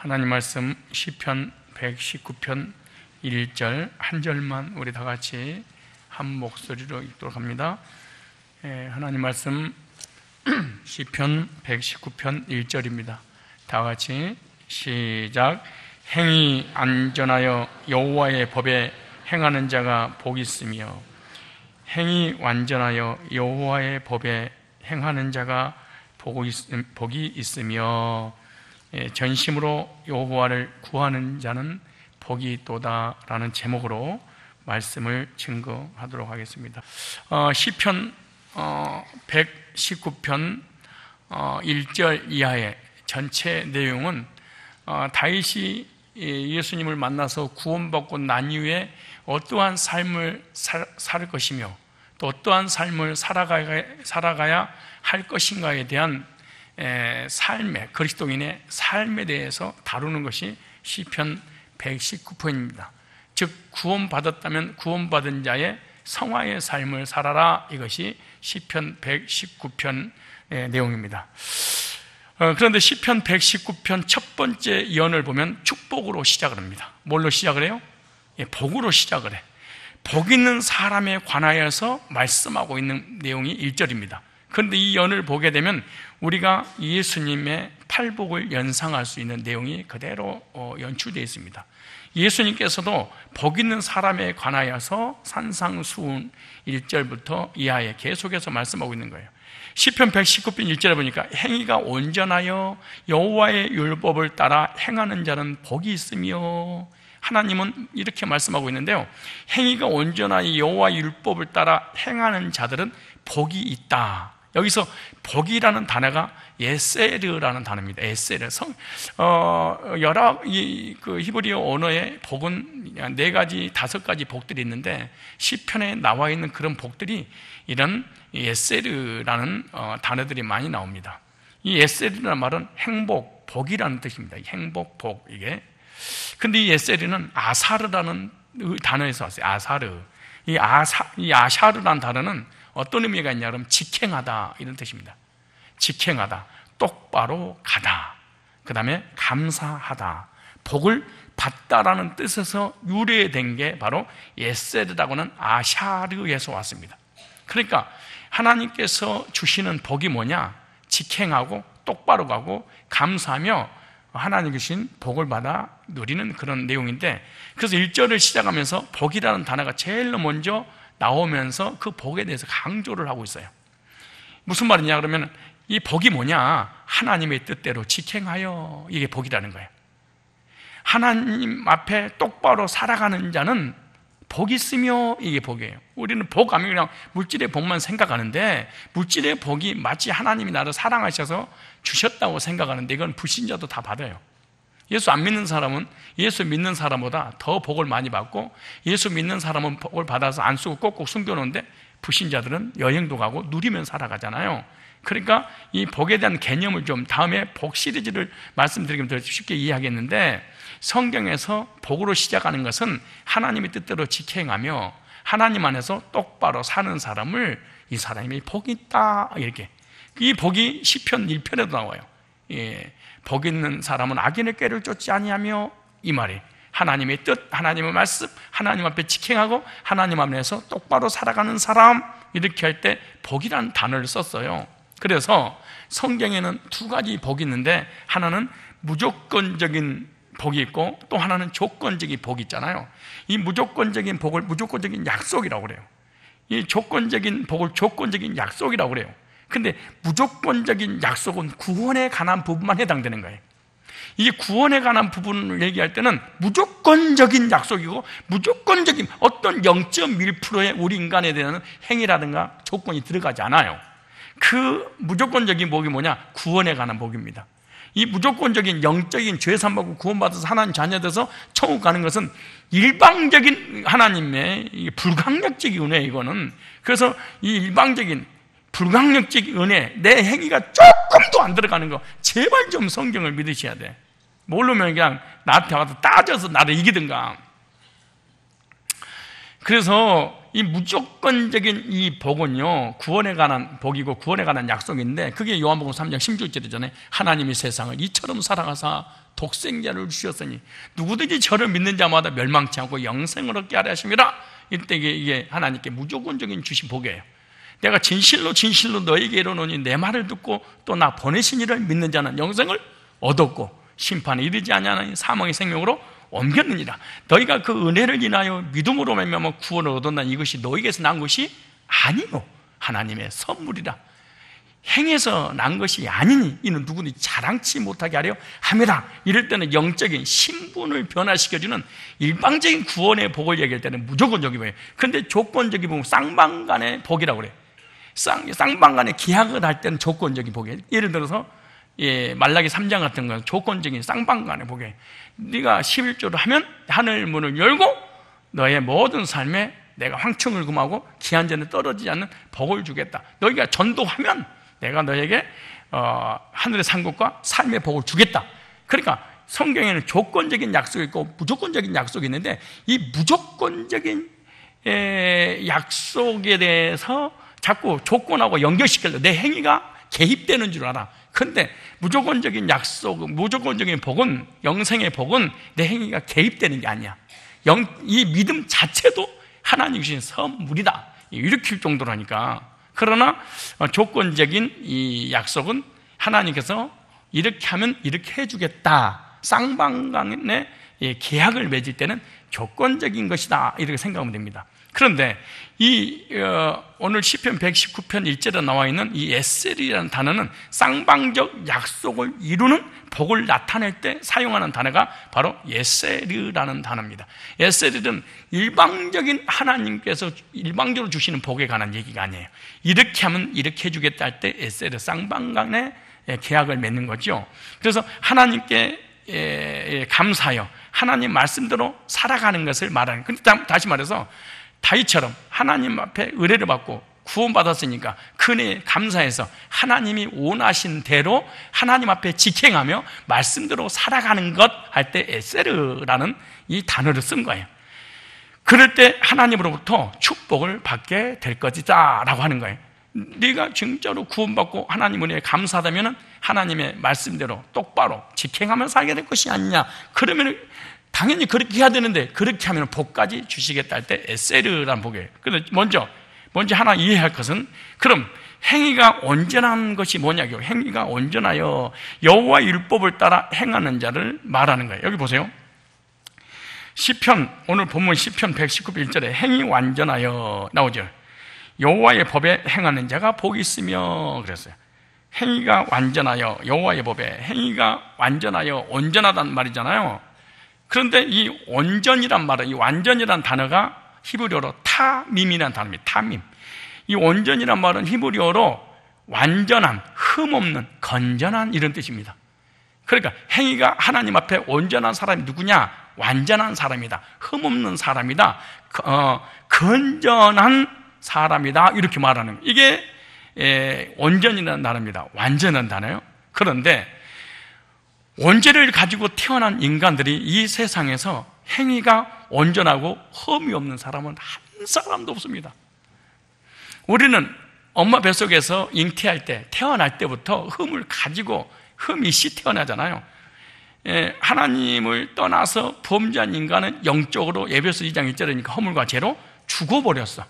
하나님 말씀 시편 119편 1절 한 절만 우리 다 같이 한 목소리로 읽도록 합니다. 하나님 말씀 시편 119편 1절입니다. 다 같이 시작. 행이 안전하여 여호와의 법에 행하는 자가 복이 있으며, 행이 완전하여 여호와의 법에 행하는 자가 복이 있으며, 전심으로 여호와를 구하는 자는 복이 있도다라는 제목으로 말씀을 증거하도록 하겠습니다. 시편 119편 1절 이하의 전체 내용은 다윗이 예수님을 만나서 구원받고 난 이후에 어떠한 삶을 살 것이며 또 어떠한 삶을 살아가야 할 것인가에 대한 그리스도인의 삶에 대해서 다루는 것이 시편 119편입니다. 즉 구원받았다면 구원받은 자의 성화의 삶을 살아라, 이것이 시편 119편 내용입니다. 그런데 시편 119편 첫 번째 예언을 보면 축복으로 시작을 합니다. 뭘로 시작을 해요? 복으로 시작을 해. 복 있는 사람에 관하여서 말씀하고 있는 내용이 1절입니다. 그런데 이 예언을 보게 되면 우리가 예수님의 팔복을 연상할 수 있는 내용이 그대로 연출되어 있습니다. 예수님께서도 복 있는 사람에 관하여서 산상수훈 1절부터 이하에 계속해서 말씀하고 있는 거예요. 시편 119편 1절에 보니까 행위가 온전하여 여호와의 율법을 따라 행하는 자는 복이 있으며, 하나님은 이렇게 말씀하고 있는데요, 행위가 온전하여 여호와의 율법을 따라 행하는 자들은 복이 있다. 여기서 복이라는 단어가 예세르라는 단어입니다. 예세르. 그 히브리어 언어의 복은 4가지, 5가지 복들이 있는데 시편에 나와 있는 그런 복들이 이런 예세르라는 단어들이 많이 나옵니다. 이 예세르라는 말은 행복, 복이라는 뜻입니다. 행복, 복, 이게. 근데 이 예세르는 아사르라는 단어에서 왔어요. 아사르. 이 아샤르라는 단어는 어떤 의미가 있냐 그러면 직행하다, 이런 뜻입니다. 직행하다, 똑바로 가다, 그 다음에 감사하다, 복을 받다라는 뜻에서 유래된 게 바로 예세르라고는 아샤르에서 왔습니다. 그러니까 하나님께서 주시는 복이 뭐냐? 직행하고 똑바로 가고 감사하며 하나님 주신 복을 받아 누리는 그런 내용인데, 그래서 1절을 시작하면서 복이라는 단어가 제일 먼저 나오면서 그 복에 대해서 강조를 하고 있어요. 무슨 말이냐 그러면 이 복이 뭐냐? 하나님의 뜻대로 직행하여, 이게 복이라는 거예요. 하나님 앞에 똑바로 살아가는 자는 복이 있으며, 이게 복이에요. 우리는 복 하면 그냥 물질의 복만 생각하는데, 물질의 복이 마치 하나님이 나를 사랑하셔서 주셨다고 생각하는데 이건 불신자도 다 받아요. 예수 안 믿는 사람은 예수 믿는 사람보다 더 복을 많이 받고, 예수 믿는 사람은 복을 받아서 안 쓰고 꼭꼭 숨겨놓는데 불신자들은 여행도 가고 누리면 살아가잖아요. 그러니까 이 복에 대한 개념을 좀 다음에 복 시리즈를 말씀드리면 더 쉽게 이해하겠는데, 성경에서 복으로 시작하는 것은 하나님의 뜻대로 직행하며 하나님 안에서 똑바로 사는 사람을, 이 사람이 복이 있다, 이렇게. 이 복이 시편 1편에도 나와요. 복 있는 사람은 악인의 꾀를 쫓지 아니하며, 이 말이 하나님의 뜻, 하나님의 말씀, 하나님 앞에 직행하고 하나님 안에서 똑바로 살아가는 사람, 이렇게 할 때 복이라는 단어를 썼어요. 그래서 성경에는 2가지 복이 있는데, 하나는 무조건적인 복이 있고 또 하나는 조건적인 복이 있잖아요. 이 무조건적인 복을 무조건적인 약속이라고 그래요. 이 조건적인 복을 조건적인 약속이라고 그래요. 근데 무조건적인 약속은 구원에 관한 부분만 해당되는 거예요. 이 구원에 관한 부분을 얘기할 때는 무조건적인 약속이고, 무조건적인 어떤 0.1%의 우리 인간에 대한 행위라든가 조건이 들어가지 않아요. 그 무조건적인 복이 뭐냐? 구원에 관한 복입니다. 이 무조건적인 영적인 죄 사함받고 구원받아서 하나님 자녀 돼서 천국 가는 것은 일방적인 하나님의 불강력적인 은혜, 이거는. 그래서 이 일방적인 불강력적인 은혜, 내 행위가 조금도 안 들어가는 거, 제발 좀 성경을 믿으셔야 돼. 모르면 그냥 나한테 와서 따져서 나를 이기든가. 그래서 이 무조건적인 이 복은요, 구원에 관한 복이고 구원에 관한 약속인데, 그게 요한복음 3장 16절이잖아요. 하나님이 세상을 이처럼 사랑하사 독생자를 주셨으니 누구든지 저를 믿는 자마다 멸망치 않고 영생을 얻게 하려 하심이라. 이때 이게 하나님께 무조건적인 주신 복이에요. 내가 진실로 너에게 이르노니 내 말을 듣고 또 나 보내신 이를 믿는 자는 영생을 얻었고 심판에 이르지 아니하나니 사망의 생명으로 옮겼느니라. 너희가 그 은혜를 인하여 믿음으로 말미암아 구원을 얻었나. 이것이 너희에게서 난 것이 아니요 하나님의 선물이라. 행해서 난 것이 아니니 이는 누구든지 자랑치 못하게 하려 함이라. 이럴 때는 영적인 신분을 변화시켜주는 일방적인 구원의 복을 얘기할 때는 무조건적인 거예요. 그런데 조건적인 복은 쌍방간의 복이라고 그래요. 쌍방간의 기약을 할 때는 조건적인 복이에요. 예를 들어서 말라기 3장 같은 건 조건적인 쌍방간의 복이에요. 네가 11조를 하면 하늘 문을 열고 너의 모든 삶에 내가 황충을 금하고 기한전에 떨어지지 않는 복을 주겠다. 너희가 전도하면 내가 너에게 하늘의 상급과 삶의 복을 주겠다. 그러니까 성경에는 조건적인 약속이 있고 무조건적인 약속이 있는데, 이 무조건적인 약속에 대해서 자꾸 조건하고 연결시키려 내 행위가 개입되는 줄 알아. 그런데 무조건적인 약속, 무조건적인 복은, 영생의 복은 내 행위가 개입되는 게 아니야. 이 믿음 자체도 하나님 주신 선물이다. 일으킬 정도라니까. 그러나 조건적인 이 약속은 하나님께서 이렇게 하면 이렇게 해주겠다. 쌍방간의 계약을 맺을 때는 조건적인 것이다. 이렇게 생각하면 됩니다. 그런데 오늘 시편 119편 1절에 나와 있는 이 에셀이라는 단어는 쌍방적 약속을 이루는 복을 나타낼 때 사용하는 단어가 바로 에셀이라는 단어입니다. 에셀은 일방적인 하나님께서 일방적으로 주시는 복에 관한 얘기가 아니에요. 이렇게 하면 이렇게 해주겠다 할 때 에셀은 쌍방간의 계약을 맺는 거죠. 그래서 하나님께 감사하여 하나님 말씀대로 살아가는 것을 말하는. 근데 다시 말해서 다윗처럼 하나님 앞에 의뢰를 받고 구원받았으니까 그 은혜에 감사해서 하나님이 원하신 대로 하나님 앞에 직행하며 말씀대로 살아가는 것 할 때 에세르라는 이 단어를 쓴 거예요. 그럴 때 하나님으로부터 축복을 받게 될 것이다 라고 하는 거예요. 네가 진짜로 구원받고 하나님 은혜에 감사하다면 하나님의 말씀대로 똑바로 직행하며 살게 될 것이 아니냐. 그러면 당연히 그렇게 해야 되는데, 그렇게 하면 복까지 주시겠다 할 때 에세르라는 복이에요. 그런데 먼저 하나 이해할 것은, 그럼 행위가 온전한 것이 뭐냐고요. 행위가 온전하여 여호와의 율법을 따라 행하는 자를 말하는 거예요. 여기 보세요. 시편, 오늘 본문 시편 119편 1절에 행위 완전하여 나오죠. 여호와의 법에 행하는 자가 복이 있으며 그랬어요. 행위가 완전하여 여호와의 법에, 행위가 완전하여 온전하단 말이잖아요. 그런데 이 온전이란 말은, 이 완전이란 단어가 히브리어로 타밈이라는 단어입니다. 타밈. 이 온전이란 말은 히브리어로 완전한, 흠없는, 건전한 이런 뜻입니다. 그러니까 행위가 하나님 앞에 온전한 사람이 누구냐? 완전한 사람이다. 흠없는 사람이다. 건전한 사람이다. 이렇게 말하는, 이게 온전이라는 단어입니다. 완전한 단어예요. 그런데 원죄를 가지고 태어난 인간들이 이 세상에서 행위가 온전하고 흠이 없는 사람은 한 사람도 없습니다. 우리는 엄마 뱃속에서 잉태할 때, 태어날 때부터 흠을 가지고 흠이 씨 태어나잖아요. 하나님을 떠나서 범죄한 인간은 영적으로 에베소 2장 1절이니까 허물과 죄로 죽어버렸어.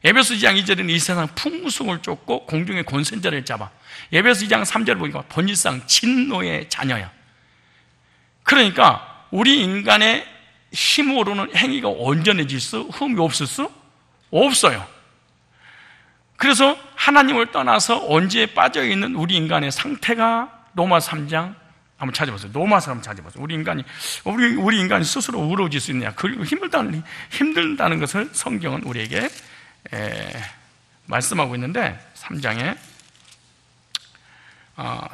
에베소 2장 2절은 이 세상 풍속을 쫓고 공중의 권선자를 잡아. 에베소 2장 3절 보니까 본질상 진노의 자녀야. 그러니까 우리 인간의 힘으로는 행위가 온전해질 수, 흠이 없을 수 없어요. 그래서 하나님을 떠나서 언제에 빠져있는 우리 인간의 상태가 로마서 3장 한번 찾아보세요. 로마서 한번 찾아보세요. 우리 인간이 스스로 의로워질 수 있느냐, 그리고 힘들다는 것을 성경은 우리에게 말씀하고 있는데,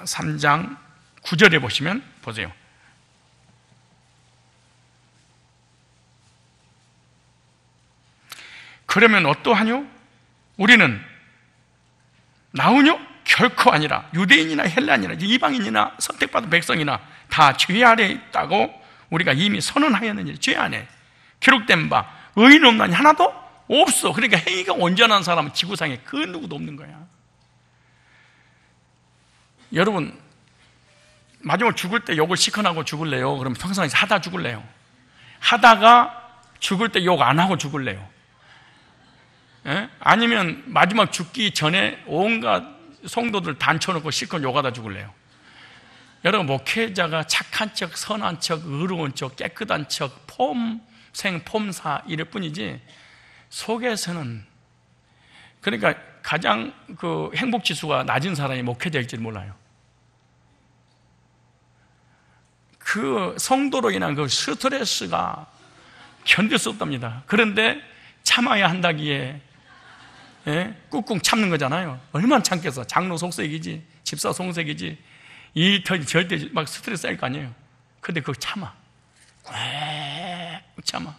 3장 9절에 보시면 보세요. 그러면 어떠하뇨? 우리는 나으뇨? 결코 아니라. 유대인이나 헬라인이나 이방인이나 선택받은 백성이나 다 죄 아래 있다고 우리가 이미 선언하였느니, 죄 안에 기록된 바 의인 없나니 하나도 없어. 그러니까 행위가 온전한 사람은 지구상에 그 누구도 없는 거야. 여러분, 마지막 죽을 때 욕을 시큰하고 죽을래요? 그럼 평상시 하다 죽을래요? 하다가 죽을 때 욕 안 하고 죽을래요? 예? 아니면 마지막 죽기 전에 온갖 성도들 단쳐놓고 실컷 욕하다 죽을래요? 여러분, 목회자가 착한 척, 선한 척, 의로운 척, 깨끗한 척, 폼생, 폼사 이럴 뿐이지 속에서는, 그러니까 가장 그 행복지수가 낮은 사람이 목회자일지 몰라요. 그 성도로 인한 그 스트레스가 견딜 수 없답니다. 그런데 참아야 한다기에 꾹꾹 참는 거잖아요. 얼마나 참겠어. 장로 속색이지, 집사 속색이지, 이 절대 막 스트레스 쌓일 거 아니에요. 근데 그거 참아. 꾹 참아.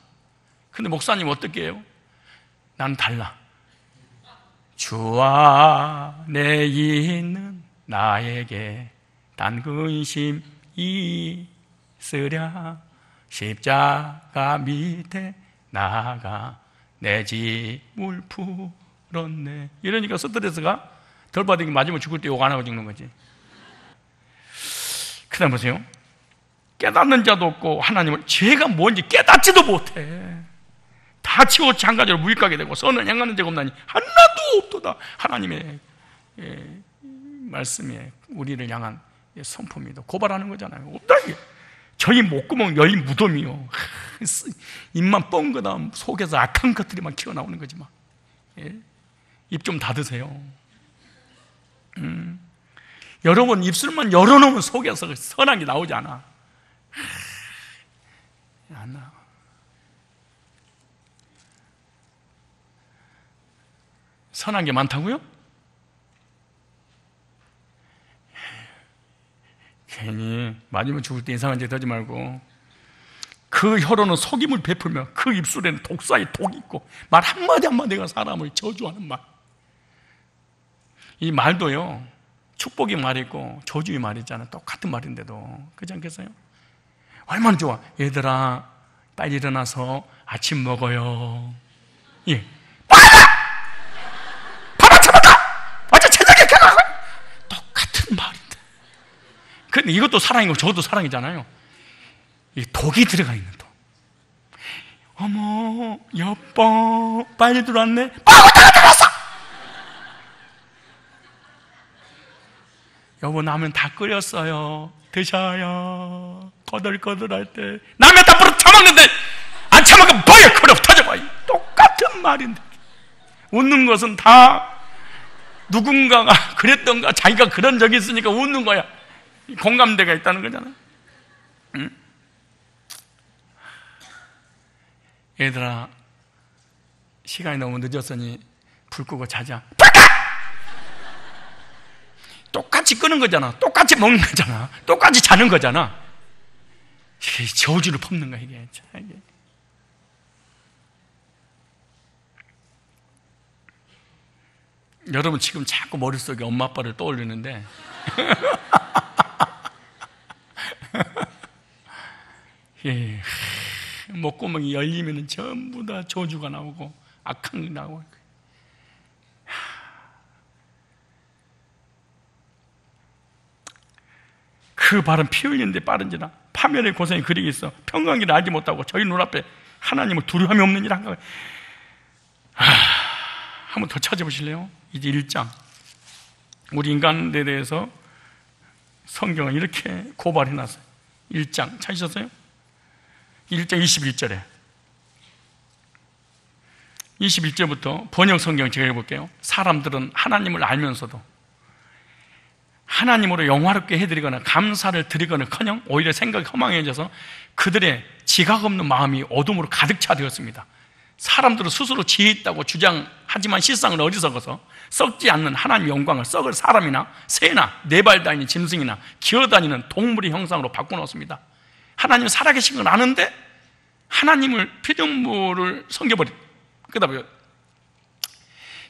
근데 목사님 어떻게 해요? 난 달라. 주와 내 있는 나에게 단 근심 있으랴. 십자가 밑에 나가 내 짐을 풀었네. 이러니까 스트레스가 덜 받으니 마지막에 죽을 때 욕 안 하고 죽는 거지. 그 다음 보세요. 깨닫는 자도 없고 하나님을, 죄가 뭔지 깨닫지도 못해. 다 치고 장가지로 무익하게 되고 선을 행하는 자가 없나니 하나도 없도다. 하나님의 말씀에 우리를 향한 선포입니다. 고발하는 거잖아요. 없다 이게. 저희 목구멍 열린 무덤이요. 입만 뻥거다 속에서 악한 것들이 막 튀어나오는 거지 막. 입 좀 닫으세요. 여러분, 입술만 열어놓으면 속에서 선한 게 나오지 않아. 안 나와. 선한 게 많다고요? 괜히 마지막 죽을 때 이상한 짓 하지 말고, 그 혀로는 속임을 베풀며 그 입술에는 독사의 독이 있고 말 한마디 한마디가 사람을 저주하는 말. 이 말도요, 축복의 말이 있고 저주의 말이 있잖아요. 똑같은 말인데도. 그렇지 않겠어요? 얼마나 좋아. 얘들아 빨리 일어나서 아침 먹어요. 예. 봐라 잡았다. 완전 제자리에 가라. 똑같은 말인데. 근데 이것도 사랑이고 저것도 사랑이잖아요. 이 독이 들어가 있는 독. 어머 여보 빨리 들어왔네. 내가 들어왔어. 여보 라면 다 끓였어요. 드셔요. 거들거들할 때 라면 다 부러 처먹는데 안 처먹으면 뭐야 그럼 터져봐. 똑같은 말인데. 웃는 것은 다 누군가가 그랬던가 자기가 그런 적이 있으니까 웃는 거야. 공감대가 있다는 거잖아. 응? 얘들아 시간이 너무 늦었으니 불 끄고 자자. 불 꺼! 똑같이 끄는 거잖아. 똑같이 먹는 거잖아. 똑같이 자는 거잖아. 이게 저주를 품는 거야 이게. 여러분 지금 자꾸 머릿속에 엄마 아빠를 떠올리는데 예, 목구멍이 열리면 전부 다 저주가 나오고 악한 게 나오고. 그 발은 피 흘리는데 빠른지라 파멸의 고생이 그리 있어 평강기를 알지 못하고 저희 눈앞에 하나님을 두려움이 없는 일 한가. 한번 더 찾아보실래요? 이제 1장. 우리 인간에 대해서 성경은 이렇게 고발해놨어요. 1장 찾으셨어요? 1장 21절에 21절부터 번역 성경 제가 읽어볼게요. 사람들은 하나님을 알면서도 하나님으로 영화롭게 해드리거나 감사를 드리거나커녕 오히려 생각이 허망해져서 그들의 지각 없는 마음이 어둠으로 가득 차 되었습니다. 사람들은 스스로 지혜 있다고 주장하지만 실상은 어리석어서 썩지 않는 하나님 영광을 썩을 사람이나 새나 네발 다니는 짐승이나 기어다니는 동물의 형상으로 바꿔놓습니다. 하나님 살아계신 건 아는데 하나님을 피조물을 섬겨버린. 그다음에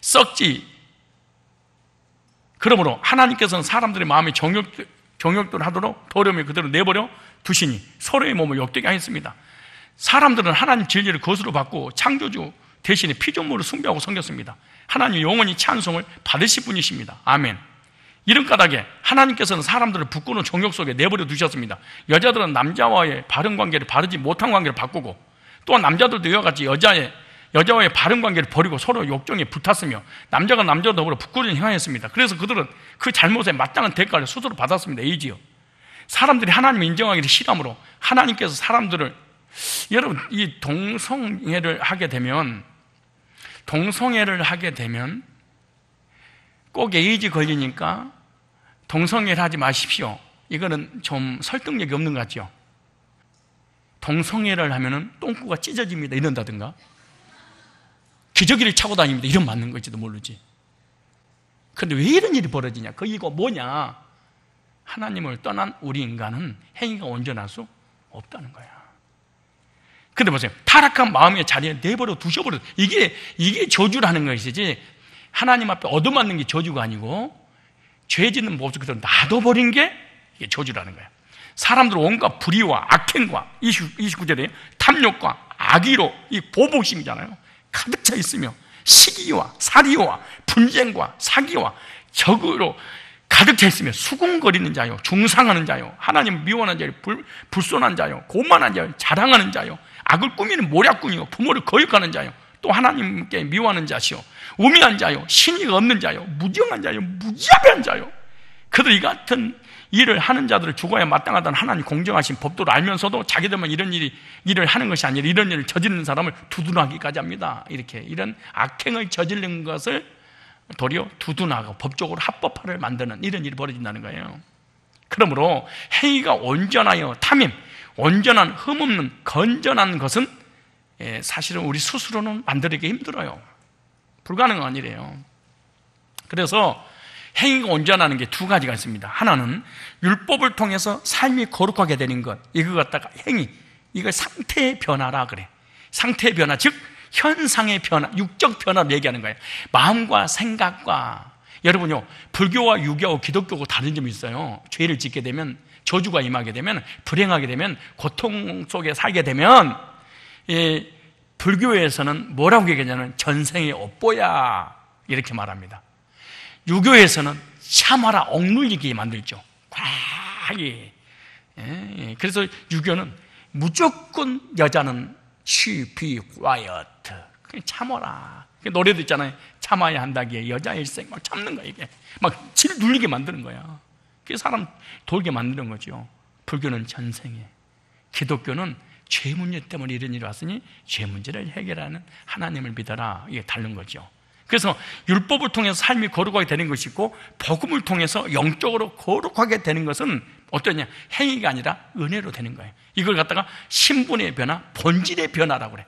썩지. 그러므로 하나님께서는 사람들의 마음이 정욕들 하도록 도렴이 그대로 내버려 두시니 서로의 몸을 욕되게 하였습니다. 사람들은 하나님 진리를 거스로 받고 창조주 대신에 피조물을 숭배하고 섬겼습니다. 하나님 영원히 찬송을 받으실 분이십니다. 아멘. 이런 까닭에 하나님께서는 사람들을 부끄러운 정욕 속에 내버려 두셨습니다. 여자들은 남자와의 바른 관계를 바르지 못한 관계를 바꾸고, 또한 남자들도 이와 같이 여자와의 바른 관계를 버리고 서로 욕정에 붙었으며, 남자가 남자와 더불어 부끄러운 행하였습니다. 그래서 그들은 그 잘못에 마땅한 대가를 스스로 받았습니다. 에이지요. 사람들이 하나님을 인정하기를 싫어함으로 하나님께서 사람들을, 여러분, 이 동성애를 하게 되면 꼭 에이즈 걸리니까 동성애를 하지 마십시오. 이거는 좀 설득력이 없는 것 같죠? 동성애를 하면은 똥구가 찢어집니다 이런다든가, 기저귀를 차고 다닙니다 이런 맞는 걸지도 모르지. 그런데 왜 이런 일이 벌어지냐? 이거 뭐냐? 하나님을 떠난 우리 인간은 행위가 온전할 수 없다는 거야. 근데 보세요, 타락한 마음의 자리에 내버려 두셔버려요. 이게 저주라는 것이지, 하나님 앞에 얻어맞는 게 저주가 아니고, 죄 짓는 모습 그대로 놔둬버린 게 이게 저주라는 거야. 사람들은 온갖 불의와 악행과 29절에 탐욕과 악의로, 이 보복심이잖아요, 가득 차 있으며 시기와 살이와 분쟁과 사기와 적으로 가득 차 있으며 수군거리는 자요, 중상하는 자요, 하나님 미워하는 자요, 불손한 자요, 고만한 자요, 자랑하는 자요, 악을 꾸미는 모략꾼이요, 부모를 거역하는 자요, 또 하나님께 미워하는 자시요, 우매한 자요, 신의가 없는 자요, 무정한 자요, 무자비한 자요. 그들 이 같은 일을 하는 자들을 죽어야 마땅하다는 하나님 공정하신 법도를 알면서도 자기들만 이런 일을 하는 것이 아니라 이런 일을 저지르는 사람을 두둔하기까지 합니다. 이런 악행을 저지르는 것을 도리어 두둔하고 법적으로 합법화를 만드는 이런 일이 벌어진다는 거예요. 그러므로 행위가 온전하여 탐임, 온전한 흠없는 건전한 것은 사실은 우리 스스로는 만들기 힘들어요. 불가능한 일이에요. 그래서 행위가 온전하는 게 두 가지가 있습니다. 하나는 율법을 통해서 삶이 거룩하게 되는 것, 이거 갖다가 행위, 이걸 상태의 변화라 그래. 상태의 변화, 즉 현상의 변화, 육적 변화를 얘기하는 거예요. 마음과 생각과, 여러분요, 불교와 유교와 기독교하고 다른 점이 있어요. 죄를 짓게 되면, 저주가 임하게 되면, 불행하게 되면, 고통 속에 살게 되면, 불교에서는 뭐라고 얘기하냐면 전생의 업보야 이렇게 말합니다. 유교에서는 참아라, 억눌리게 만들죠. 과하게. 그래서 유교는 무조건 여자는 she, be quiet, 그냥 참아라. 노래도 있잖아요. 참아야 한다기에 여자 일생, 막 참는 거야. 이게 막 질 눌리게 만드는 거야. 그래서 사람 돌게 만드는 거죠. 불교는 전생에, 기독교는 죄 문제 때문에 이런 일이 왔으니 죄 문제를 해결하는 하나님을 믿어라. 이게 다른 거죠. 그래서 율법을 통해서 삶이 거룩하게 되는 것이 있고, 복음을 통해서 영적으로 거룩하게 되는 것은 어떠냐? 행위가 아니라 은혜로 되는 거예요. 이걸 갖다가 신분의 변화, 본질의 변화라고 그래.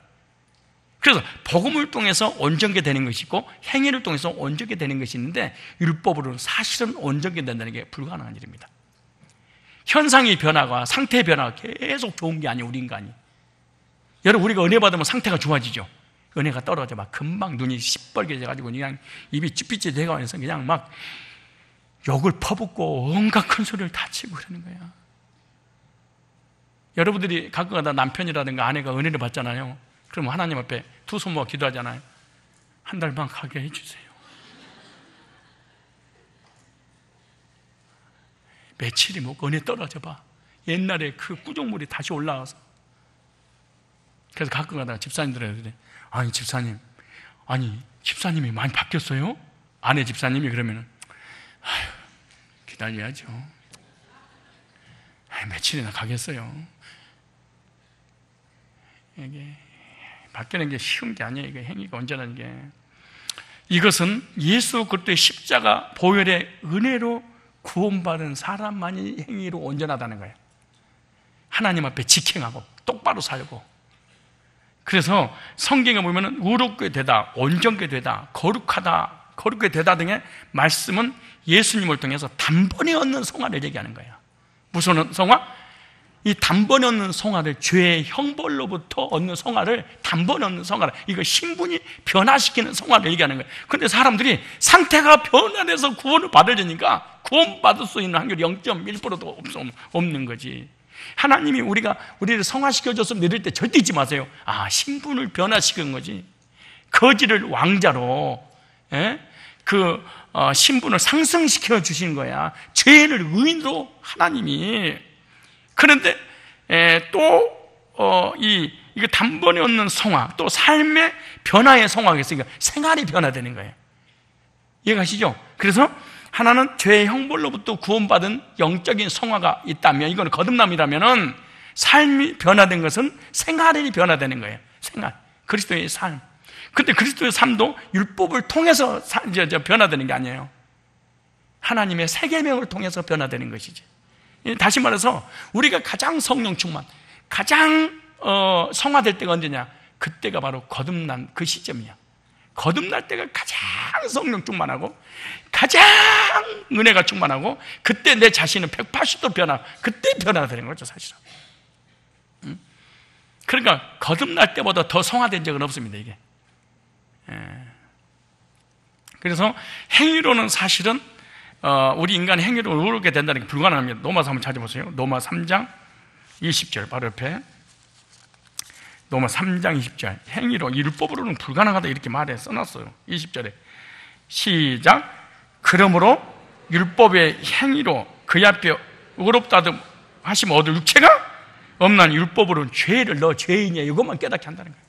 그래서 복음을 통해서 온전게 되는 것이 있고, 행위를 통해서 온전게 되는 것이 있는데, 율법으로는 사실은 온전게 된다는 게 불가능한 일입니다. 현상의 변화가, 상태의 변화가 계속 좋은 게 아니에요, 우리 인간이. 여러분, 우리가 은혜 받으면 상태가 좋아지죠. 은혜가 떨어져 막 금방 눈이 시뻘개져가지고 그냥 입이 찌삐찌 돼가면서 그냥 막 욕을 퍼붓고 온갖 큰 소리를 다 치고 그러는 거야. 여러분들이 가끔가다 남편이라든가 아내가 은혜를 받잖아요. 그럼 하나님 앞에 두 손 모아 기도하잖아요. 한 달만 가게 해주세요. 며칠이 뭐 은혜 떨어져 봐. 옛날에 그 꾸정물이 다시 올라와서. 그래서 가끔 가다가 집사님들한테 그래. 아니 집사님, 집사님이 많이 바뀌었어요? 아내 집사님이 그러면은 기다려야죠. 며칠이나 가겠어요. 이게 바뀌는 게 쉬운 게 아니에요. 이게 행위가 온전한 게. 이것은 예수 그리스도의 십자가 보혈의 은혜로 구원받은 사람만이 행위로 온전하다는 거예요. 하나님 앞에 직행하고 똑바로 살고. 그래서 성경에 보면 의롭게 되다, 온전게 되다, 거룩하다, 거룩게 되다 등의 말씀은 예수님을 통해서 단번에 얻는 성화를 얘기하는 거예요. 무슨 성화? 이 단번에 얻는 성화를, 죄의 형벌로부터 얻는 성화를, 단번에 얻는 성화를, 이거 신분이 변화시키는 성화를 얘기하는 거예요. 그런데 사람들이 상태가 변화돼서 구원을 받으려니까 구원받을 수 있는 확률이 0.1%도 없는 거지. 하나님이 우리를 성화시켜줬으면 이럴 때 절대 잊지 마세요. 신분을 변화시킨 거지. 거지를 왕자로, 예? 신분을 상승시켜 주신 거야. 죄인을 의인으로 하나님이. 그런데 이거 단번에 얻는 성화, 또 삶의 변화의 성화가 있으니까 생활이 변화되는 거예요. 이해가시죠? 그래서 하나는 죄의 형벌로부터 구원받은 영적인 성화가 있다면, 이건 거듭남이라면은 삶이 변화된 것은 생활이 변화되는 거예요. 생활, 그리스도의 삶. 근데 그리스도의 삶도 율법을 통해서 변화되는 게 아니에요. 하나님의 새 계명을 통해서 변화되는 것이지. 다시 말해서 우리가 가장 성령 충만, 가장 성화될 때가 언제냐? 그때가 바로 거듭난 그 시점이야. 거듭날 때가 가장 성령 충만하고 가장 은혜가 충만하고, 그때 내 자신은 180도 그때 변화되는 거죠, 사실은. 그러니까 거듭날 때보다 더 성화된 적은 없습니다, 이게. 그래서 행위로는 사실은 우리 인간의 행위로 의롭게 된다는 게 불가능합니다. 로마서 한번 찾아보세요. 로마 3장 20절 바로 옆에. 로마 3장 20절. 행위로, 율법으로는 불가능하다 이렇게 말해 써놨어요. 20절에 시작. 그러므로 율법의 행위로 그의 앞에 의롭다 하시면 얻을 육체가 없나니 율법으로는 죄를 너 죄인이야, 이것만 깨닫게 한다는 거예요.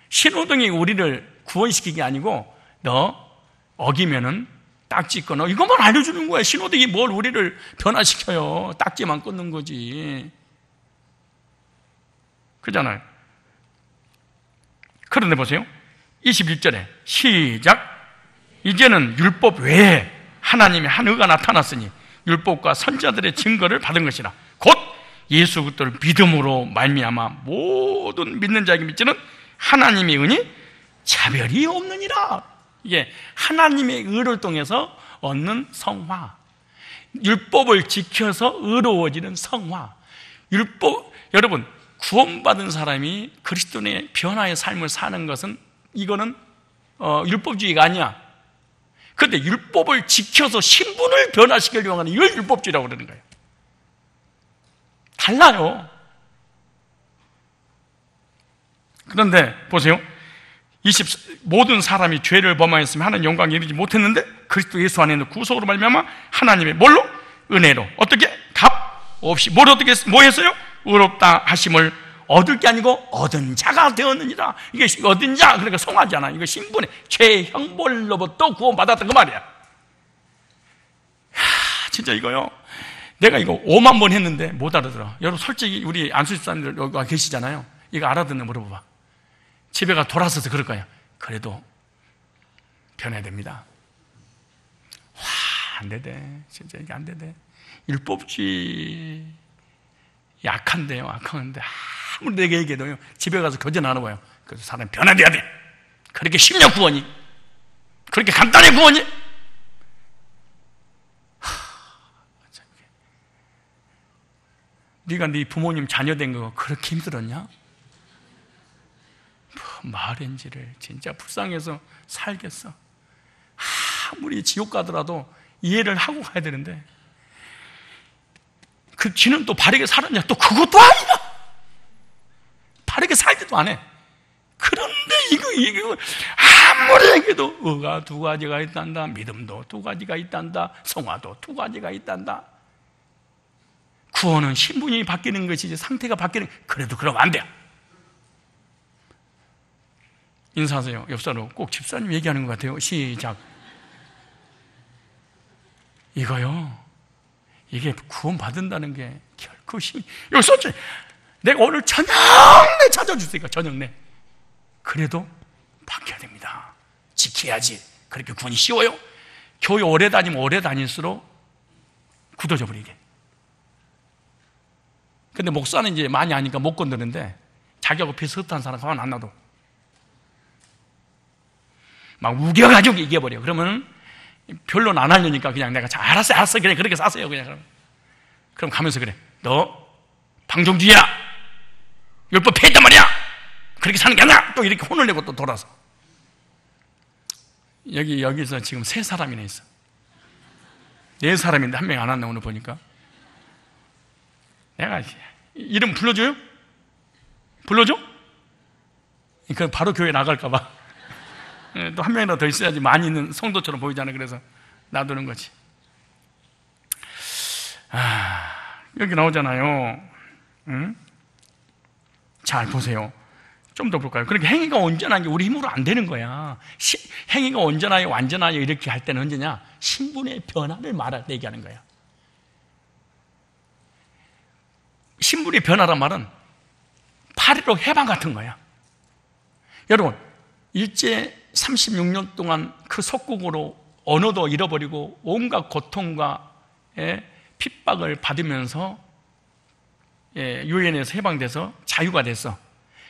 신호등이 우리를 구원시키는 게 아니고, 너 어기면은 딱지 끊어, 이것만 알려주는 거야. 신호등이 뭘 우리를 변화시켜요. 딱지만 끊는 거지. 그잖아요. 그런데 보세요. 21절에 시작. 이제는 율법 외에 하나님의 한 의가 나타났으니 율법과 선지자들의 증거를 받은 것이라. 곧 예수 그리스도를 믿음으로 말미암아 모든 믿는 자에게 미치는 하나님의 은이 차별이 없느니라. 이게 하나님의 의를 통해서 얻는 성화, 율법을 지켜서 의로워지는 성화. 여러분, 구원받은 사람이 그리스도의 변화의 삶을 사는 것은, 이거는 율법주의가 아니야. 그런데 율법을 지켜서 신분을 변화시키려고 하는 이걸 율법주의라고 그러는 거예요. 달라요. 그런데 보세요. 모든 사람이 죄를 범하였으면 하나님 영광에 이르지 못했는데 그리스도 예수 안에 있는 구속으로 말미암아 하나님의 뭘로? 은혜로. 어떻게? 값 없이 뭐 했어요? 의롭다 하심을 얻을 게 아니고 얻은 자가 되었느니라. 이게 얻은 자, 그러니까 성화잖아. 이거 신분의 죄의 형벌로부터 구원받았다 그 말이야. 진짜 이거요, 내가 이거 5만 번 했는데 못 알아들어. 여러분 솔직히 우리 안수집사님들 여기 와 계시잖아요. 이거 알아듣는 물어봐봐. 집에 가 돌아서서 그럴 거야. 그래도 변해야 됩니다. 와, 안 되대. 진짜 이게 안 되대. 율법주의 약한데요. 약한데 아무리 내가 얘기해도요, 집에 가서 교제 나눠봐요. 그래서 사람이 변화돼야 돼. 그렇게 쉽냐 구원이? 그렇게 간단해 구원이? 네가 네 부모님 자녀 된 거 그렇게 힘들었냐? 말인지를 진짜 불쌍해서 살겠어. 아무리 지옥 가더라도 이해를 하고 가야 되는데, 그 지는 또 바르게 살았냐? 또 그것도 아니야. 바르게 살지도 않아. 그런데 이거 아무리 얘기해도 의가 두 가지가 있단다, 믿음도 두 가지가 있단다, 성화도 두 가지가 있단다. 구원은 신분이 바뀌는 것이지 상태가 바뀌는, 그래도 그러면 안 돼요. 인사하세요. 옆 사람 꼭 집사님 얘기하는 것 같아요. 시작. 이거요, 이게 구원 받는다는 게 결코 여기 썼지. 내가 오늘 저녁내 찾아주세요. 저녁내. 그래도 바뀌어야 됩니다. 지켜야지. 그렇게 구원이 쉬워요? 교회 오래 다니면 오래 다닐수록 굳어져 버리게. 근데 목사는 이제 많이 하니까 못 건드는데, 자기하고 비슷한 사람 가만 안 놔둬. 막 우겨가지고 이겨버려. 그러면 별로는 안 하려니까 그냥 내가 알았어. 그냥 그렇게 사세요. 그럼 가면서 그래. 너 방종주의야. 율법 폐했단 말이야. 그렇게 사는 게 아니야. 또 이렇게 혼을 내고 또 돌아서. 여기서 지금 3사람이나 있어. 4사람인데 한 명이 안 왔네, 오늘 보니까. 내가 이름 불러줘요? 불러줘? 그 바로 교회 나갈까봐. 또 한 명이라도 더 있어야지 많이 있는 성도처럼 보이잖아요. 그래서 놔두는 거지. 여기 나오잖아요. 응? 잘 보세요. 좀 더 볼까요? 그렇게 행위가 온전한 게 우리 힘으로 안 되는 거야. 행위가 온전하여 완전하여 이렇게 할 때는 언제냐? 신분의 변화를 말할 때 얘기하는 거야. 신분의 변화란 말은 8.15 해방 같은 거야. 여러분, 일제 36년 동안 그 속국으로 언어도 잃어버리고 온갖 고통과 핍박을 받으면서 유엔에서 해방돼서 자유가 됐어.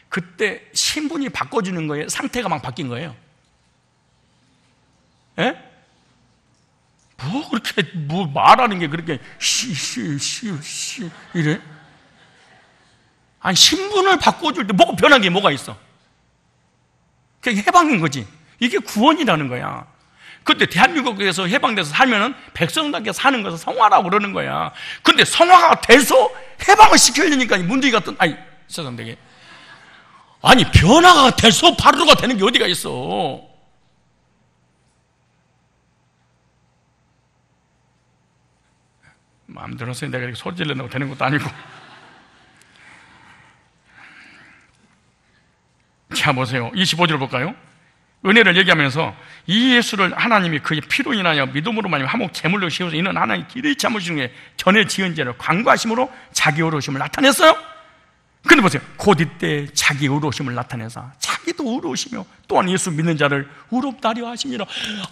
그때 신분이 바꿔주는 거예요? 상태가 막 바뀐 거예요? 예? 뭐 그렇게 뭐 말하는 게 그렇게 이래? 아니 신분을 바꿔줄 때 뭐가 변한 게 뭐가 있어? 그게 해방인 거지. 이게 구원이라는 거야. 그때 대한민국에서 해방돼서 살면은 백성답게 사는 것을 성화라고 그러는 거야. 근데 성화가 돼서 해방을 시켜야되니까 문두기 같은, 세상되게. 아니, 변화가 돼서 8.15가 되는 게 어디가 있어? 마음 들어서 내가 이렇게 소리 질러내고 되는 것도 아니고. 자, 보세요. 25절 볼까요? 은혜를 얘기하면서 이 예수를 하나님이 그의 피로 인하여 믿음으로 말미암아 화목 제물로 씌워서 이는 하나님 길이 참으시는 게 전에 지은 죄를 관과하심으로 자기 의로우심을 나타냈어요. 근데 보세요. 곧 이때 자기 의로우심을 나타내서 자기도 의로우시며 또한 예수 믿는 자를 의롭다 하려 하심이라.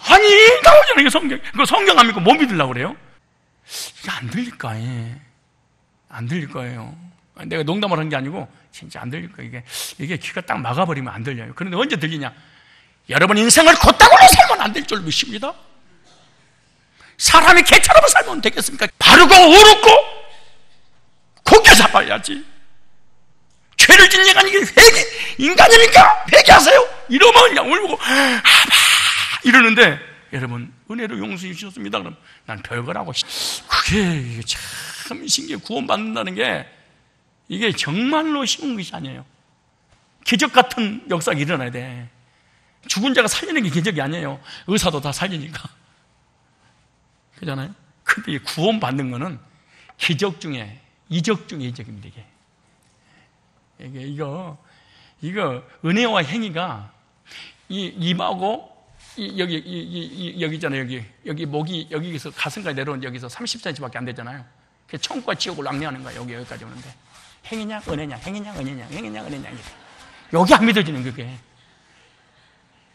아니, 나오잖아요. 이게 성경. 그 성경 안 믿고 뭐 믿으려고 그래요? 이게 안 들릴까? 안 들릴 거예요. 내가 농담을 한 게 아니고 진짜 안 들릴 거예요. 이게 귀가 딱 막아버리면 안 들려요. 그런데 언제 들리냐? 여러분 인생을 곧다구로 살면 안 될 줄 믿습니다. 사람이 개처럼 살면 되겠습니까? 바르고 옳고 곱게 살아야지. 죄를 짓는 게 아니고 인간이니까 회개하세요. 이러면 그냥 울고 이러는데 여러분 은혜로 용서해 주셨습니다. 그럼 난 별거라고. 그게 참 신기해. 구원받는다는 게 이게 정말로 쉬운 것이 아니에요. 기적 같은 역사가 일어나야 돼. 죽은 자가 살리는 게 기적이 아니에요. 의사도 다 살리니까. 그렇잖아요? 근데 구원받는 거는 기적 중에 이적 중에 이적입니다. 이거 은혜와 행위가 입하고 여기 있잖아요. 여기 목이 여기서 가슴까지 내려온 여기서 30cm밖에 안 되잖아요. 청과 지옥을 랑내하는 거야. 여기까지 오는데 행위냐 은혜냐, 행위냐 은혜냐, 행위냐 은혜냐. 여기 안 믿어지는 그게.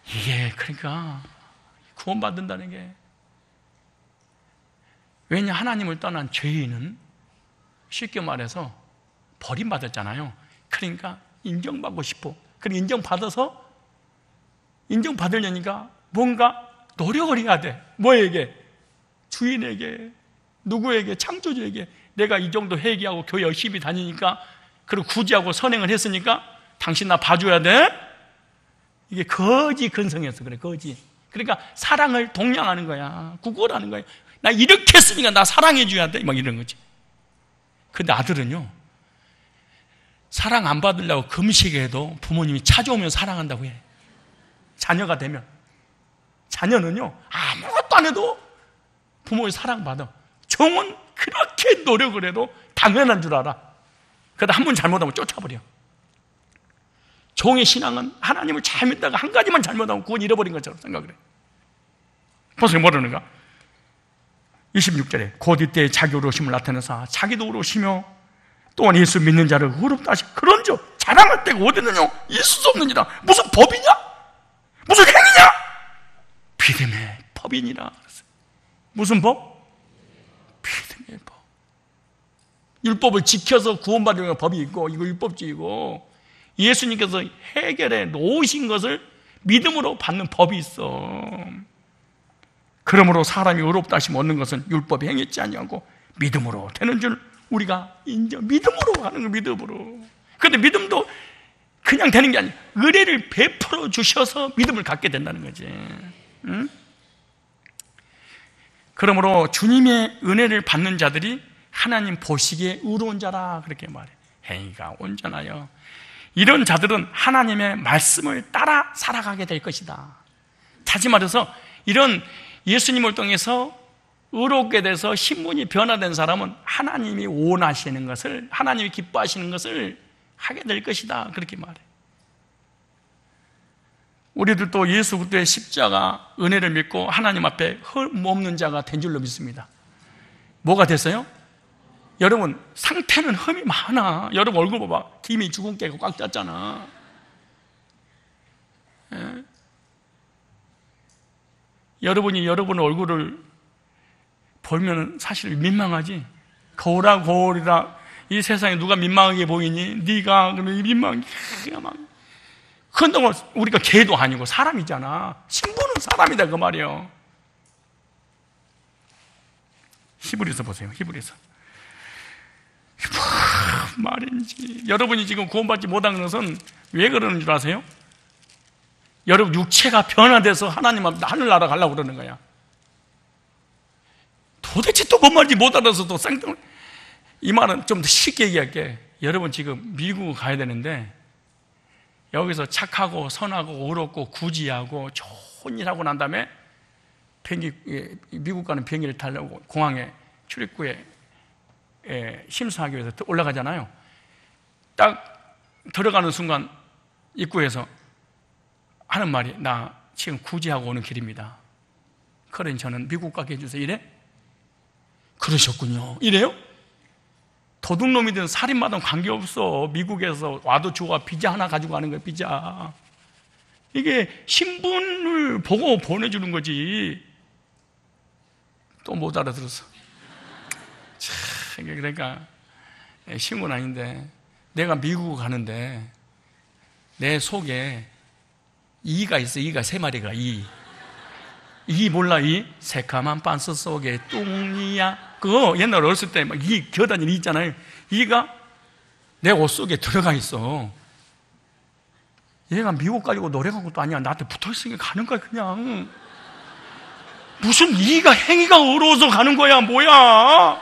이게 그러니까 구원받는다는 게, 왜냐 하나님을 떠난 죄인은 쉽게 말해서 버림받았잖아요. 그러니까 인정받고 싶어. 그리고 인정받으려니까 뭔가 노력을 해야 돼. 뭐에게? 주인에게, 누구에게? 창조주에게. 내가 이 정도 회개하고 교회 열심히 다니니까, 그리고 구제하고 선행을 했으니까 당신 나 봐줘야 돼? 이게 거지 근성이었어. 그래, 거지. 그러니까 사랑을 동양하는 거야. 구걸하는 거야. 나 이렇게 했으니까 나 사랑해줘야 돼. 막 이런 거지. 근데 아들은요, 사랑 안 받으려고 금식해도 부모님이 찾아오면 사랑한다고 해. 자녀가 되면. 자녀는요, 아무것도 안 해도 부모의 사랑받아. 종은 그렇게 노력을 해도 당연한 줄 알아. 그러다 한 번 잘못하면 쫓아버려. 종의 신앙은 하나님을 잘 믿다가 한 가지만 잘못하면 구원 잃어버린 것처럼 생각을 해. 보세요, 뭐라는가? 26절에 곧 이때 자기 의로우심을 나타내사 자기도 의로우시며 또한 예수 믿는 자를 의롭다 하시. 그런즉 자랑할 데가 어디 있느냐? 있을 수 없느니라. 무슨 법이냐? 무슨 행위냐? 믿음의 법이니라. 무슨 법? 믿음의 법. 율법을 지켜서 구원받으려는 법이 있고, 이거 율법주의고, 예수님께서 해결해 놓으신 것을 믿음으로 받는 법이 있어. 그러므로 사람이 의롭다 하심 얻는 것은 율법이 행했지 아니하고 믿음으로 되는 줄 우리가 인정. 믿음으로 하는 거, 믿음으로. 그런데 믿음도 그냥 되는 게 아니야. 은혜를 베풀어 주셔서 믿음을 갖게 된다는 거지. 응? 그러므로 주님의 은혜를 받는 자들이 하나님 보시기에 의로운 자라 그렇게 말해. 행위가 온전하여 이런 자들은 하나님의 말씀을 따라 살아가게 될 것이다. 다시 말해서 이런 예수님을 통해서 의롭게 돼서 신분이 변화된 사람은 하나님이 원하시는 것을, 하나님이 기뻐하시는 것을 하게 될 것이다. 그렇게 말해. 우리들도 예수 그리스도의 십자가 은혜를 믿고 하나님 앞에 흠 없는 자가 된 줄로 믿습니다. 뭐가 됐어요? 여러분 상태는 흠이 많아. 여러분 얼굴 봐봐. 김이 죽은 깨가 꽉 찼잖아. 예? 여러분이 여러분 얼굴을 보면 사실 민망하지. 거울이라 이 세상에 누가 민망하게 보이니? 네가 그러면 민망해. 그런다고 우리가 개도 아니고 사람이잖아. 신부는 사람이다 그 말이에요. 히브리서 보세요. 히브리서. 말인지 여러분이 지금 구원받지 못한 것은 왜 그러는 줄 아세요? 여러분 육체가 변화돼서 하나님 앞에 하늘나라 가려고 그러는 거야. 도대체 또 뭔 말인지 못 알아서 또 쌍둥이. 이 말은 좀 더 쉽게 얘기할게. 여러분 지금 미국 가야 되는데 여기서 착하고 선하고 의롭고 구지하고 좋은 일 하고 난 다음에 비행기, 미국 가는 비행기를 타려고 공항에 출입구에 심사하기 위해서 올라가잖아요. 딱 들어가는 순간 입구에서 하는 말이 나 지금 구지하고 오는 길입니다. 그러니 저는 미국 가게 해주세요. 이래? 그러셨군요. 이래요? 도둑놈이든 살인마든 관계없어. 미국에서 와도 좋아. 비자 하나 가지고 가는 거야. 비자. 이게 신분을 보고 보내주는 거지. 또 못 알아들었어. 그러니까 신분 아닌데 내가 미국 가는데 내 속에 이가 있어. 이가 세 마리가 이 몰라? 이 새카만 빤스 속에 뚱이야. 그거 옛날 어렸을 때 막 이 겨다니는 이 있잖아요. 이가 내 옷 속에 들어가 있어. 얘가 미국 가려고 노력한 것도 아니야. 나한테 붙어있으니까 가는 거야 그냥. 무슨 이가 행위가 어려워서 가는 거야 뭐야.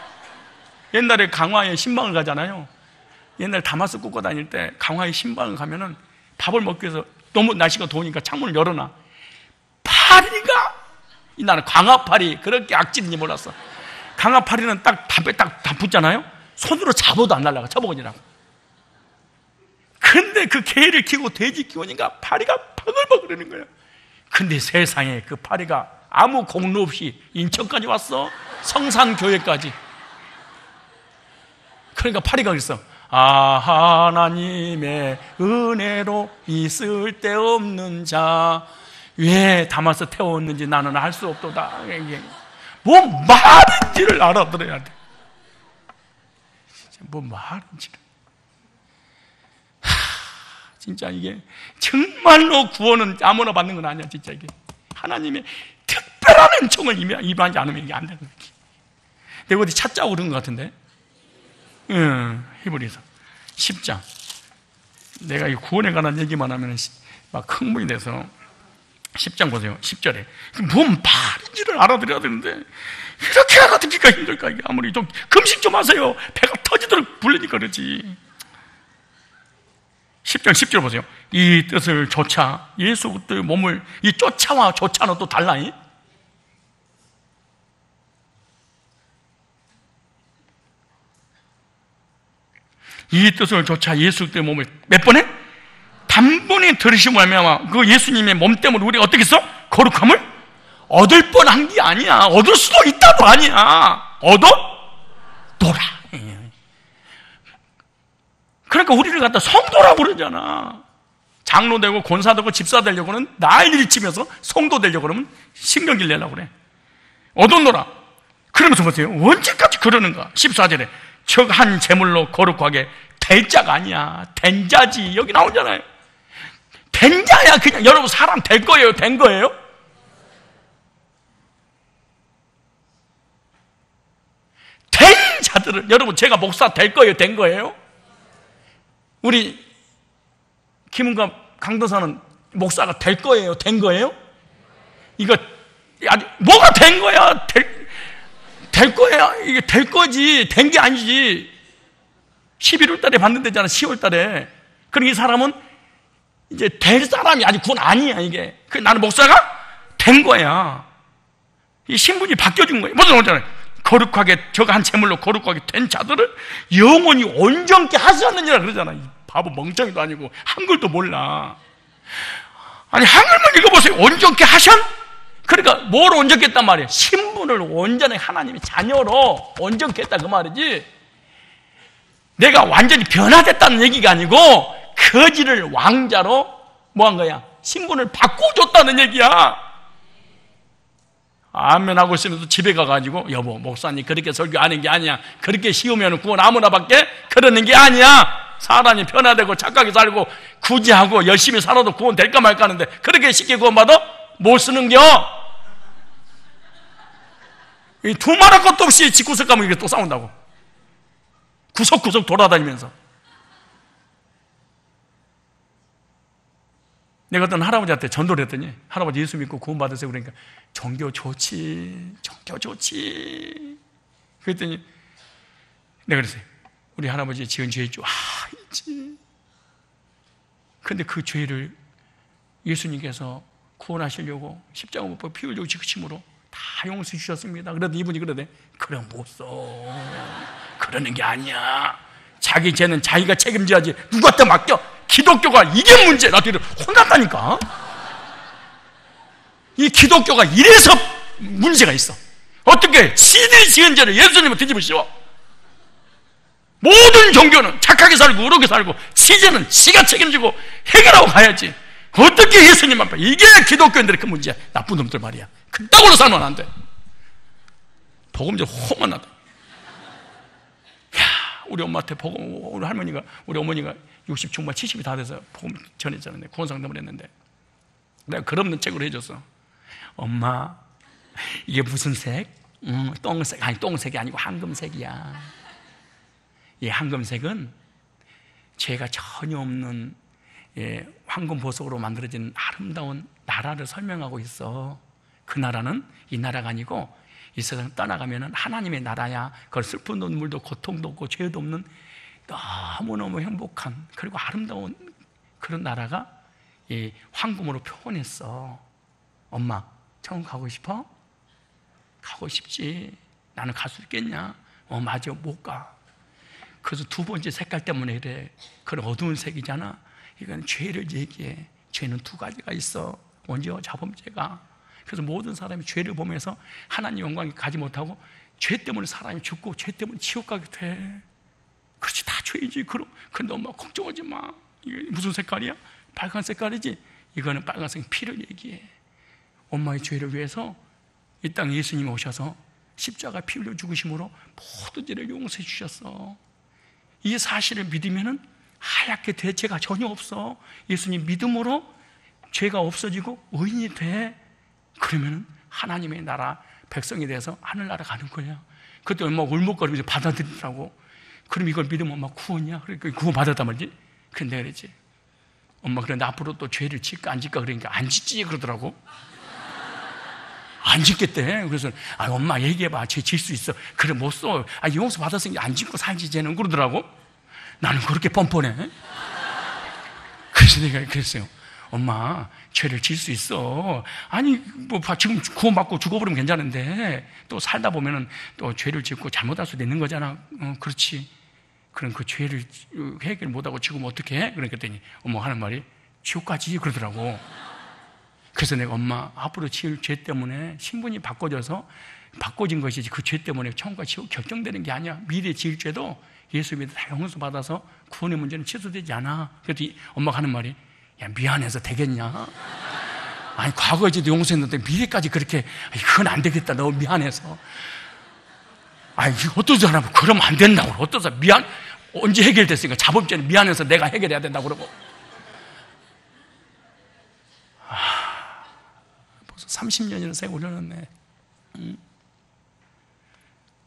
옛날에 강화에 신방을 가잖아요. 옛날에 다마스 꽂고 다닐 때 강화에 신방을 가면은 밥을 먹기 위해서 너무 날씨가 더우니까 창문을 열어놔. 파리가, 나는 강화파리 그렇게 악질인지 몰랐어. 강화파리는 딱 담배 딱 붙잖아요. 손으로 잡아도 안 날아가. 쳐먹으니라고. 근데 그 개를 키우고 돼지 키우니까 파리가 버글버글하는 거야. 근데 세상에 그 파리가 아무 공로 없이 인천까지 왔어. 성산교회까지. 그러니까 파리가 그랬어. 아, 하나님의 은혜로 있을 데 없는 자, 왜 다마스 태웠는지 나는 알 수 없도다. 뭔 말인지를 알아들어야 돼. 뭔 말인지를. 진짜 이게 정말로 구원은 아무나 받는 건 아니야. 진짜 이게 하나님의 특별한 은총을 임하지 않으면 이게 안 되는 거야. 내가 어디 찾자고 그런 것 같은데. 히브리서 10장. 내가 이 구원에 관한 얘기만 하면 막 흥분이 돼서 10장 보세요. 10절에 뭔 말인지를 알아들어야 되는데 이렇게 알아듣기가 힘들까. 이게 아무리 좀 금식 좀 하세요. 배가 터지도록 불리니까 그렇지. 10절 10절 보세요. 이 뜻을 조차 예수 그리스도의 몸을, 이 쫓아와 조차는 또 달라. 이 뜻을 조차 예수 그리스도의 몸을 몇 번에? 단번에 들으시고 말미암아 그 예수님의 몸 때문에 우리가 어떻게 했어? 거룩함을 얻을 뻔한 게 아니야. 얻을 수도 있다도 아니야. 얻어노라. 그러니까 우리를 갖다 성도라고 그러잖아. 장로 되고 권사 되고 집사 되려고는 난리를 치면서 성도 되려고 그러면 신경질 내려고 그래. 얻어노라. 그러면서 보세요. 언제까지 그러는가? 14절에 즉 한 제물로 거룩하게 될 자가 아니야. 된 자지. 여기 나오잖아요. 된 자야. 그냥 여러분 사람 될 거예요? 된 거예요? 된 자들은 여러분 제가 목사 될 거예요? 된 거예요? 우리 김은감 강도사는 목사가 될 거예요? 된 거예요? 이거 아주 뭐가 된 거야? 될 거야. 이게 될 거지. 된 게 아니지. 11월 달에 받는데잖아. 10월 달에. 그럼 이 사람은 이제 될 사람이 아직 구원 아니야, 이게. 나는 목사가 된 거야. 이 신분이 바뀌어진 거예요. 무슨 말이잖아요. 거룩하게, 저가 한 제물로 거룩하게 된 자들을 영원히 온전케 하셨느니라 그러잖아. 이 바보 멍청이도 아니고 한글도 몰라. 아니, 한글만 읽어보세요. 온전케 하셨? 그러니까 뭘 온전케 했단 말이에요? 신분을 온전히 하나님의 자녀로 온전케 했다 그 말이지. 내가 완전히 변화됐다는 얘기가 아니고 거지를 왕자로 뭐 한 거야? 신분을 바꿔줬다는 얘기야. 아멘 하고 있으면서 집에 가가지고 여보, 목사님 그렇게 설교 하는 게 아니야. 그렇게 쉬우면 구원 아무나 받게? 그러는 게 아니야. 사람이 변화되고 착하게 살고 구제하고 열심히 살아도 구원 될까 말까 하는데 그렇게 쉽게 구원받아? 못 쓰는겨. 이 두말할 것도 없이 집구석 가면 이게 또 싸운다고. 구석구석 돌아다니면서. 내가 어떤 할아버지한테 전도를 했더니 할아버지 예수 믿고 구원 받으세요 그러니까 종교 좋지, 종교 좋지. 그랬더니 내가 그랬어요. 우리 할아버지 지은 죄 있죠? 있지. 근데 그 죄를 예수님께서 구원하시려고 십자가 못 박고 피 흘리고 지으심으로 다 용서해 주셨습니다. 그래도 이분이 그러대. 그럼 못 써. 그러는 게 아니야. 자기 죄는 자기가 책임져야지 누구한테 맡겨? 기독교가 이게 문제. 나도 혼났다니까. 이 기독교가 이래서 문제가 있어. 어떻게 시들이 지은 죄를 예수님을 뒤집어 씌워? 모든 종교는 착하게 살고 의롭게 살고 시제는 시가 책임지고 해결하고 가야지. 어떻게 예수님 앞에? 이게 기독교인들의 큰 문제야. 나쁜 놈들 말이야. 그따구로 살면 안 돼. 복음적 호만하다. 야, 우리 엄마한테 우리 할머니가, 우리 어머니가 60 중반 70이 다 돼서 복음 전했잖아요. 구원 상담을 했는데 내가 그런 책으로 해줬어. 엄마, 이게 무슨 색? 똥색. 아니, 똥색이 아니고 황금색이야. 이 황금색은 죄가 전혀 없는 황금 보석으로 만들어진 아름다운 나라를 설명하고 있어. 그 나라는 이 나라가 아니고 이 세상 떠나가면 하나님의 나라야. 그걸 슬픈 눈물도 고통도 없고 죄도 없는 너무너무 행복한 그리고 아름다운 그런 나라가 이 황금으로 표현했어. 엄마, 천국 가고 싶어? 가고 싶지. 나는 갈 수 있겠냐? 맞아, 못 가. 그래서 두 번째 색깔 때문에 그래. 그런 어두운 색이잖아. 이건 죄를 얘기해. 죄는 두 가지가 있어. 먼저 자범죄가. 그래서 모든 사람이 죄를 보면서 하나님 영광에 가지 못하고 죄 때문에 사람이 죽고 죄 때문에 지옥 가게 돼. 그렇지, 다 죄이지. 그럼 근데 엄마 걱정하지 마. 이게 무슨 색깔이야? 빨간 색깔이지. 이거는 빨간색 피를 얘기해. 엄마의 죄를 위해서 이 땅에 예수님이 오셔서 십자가 피 흘려 죽으심으로 모든 죄를 용서해 주셨어. 이 사실을 믿으면은 하얗게 돼. 죄가 전혀 없어. 예수님 믿음으로 죄가 없어지고 의인이 돼. 그러면은 하나님의 나라 백성이 돼서 하늘나라 가는 거야. 그때 엄마가 울먹거리면서 받아들이더라고. 그럼 이걸 믿으면 엄마 구원이야. 그러니까 구원 받았단 말이지. 근데 그랬지. 엄마 그런데 앞으로 또 죄를 질까 안 질까 그러니까 안 짓지 그러더라고. 안 짓겠대. 그래서 엄마 얘기해봐. 죄 질 수 있어. 그래 못 써. 용서 받았으니까 안 짓고 살지 쟤는 그러더라고. 나는 그렇게 뻔뻔해. 그래서 내가 그랬어요. 엄마, 죄를 질 수 있어. 아니, 뭐, 지금 구원받고 죽어버리면 괜찮은데, 또 살다 보면은 또 죄를 짓고 잘못할 수도 있는 거잖아. 그렇지. 그럼 그 죄를 해결 못하고 죽으면 어떻게 해? 그랬더니, 엄마 하는 말이, 지옥 가지. 그러더라고. 그래서 내가 엄마, 앞으로 지을 죄 때문에 신분이 바꿔진 것이지, 그 죄 때문에 천국과 지옥 결정되는 게 아니야. 미래 지을 죄도 예수 믿어 다 용서 받아서 구원의 문제는 취소되지 않아. 그랬더니 엄마가 하는 말이, 야, 미안해서 되겠냐? 아니, 과거에도 용서했는데 미래까지 그렇게, 그건 안 되겠다. 너무 미안해서. 아니, 어떤 사람은 그러면 안 된다고. 어떤 사람, 언제 해결됐으니까 자범죄는 미안해서 내가 해결해야 된다고 그러고. 벌써 30년이나 세월이 흘렀네.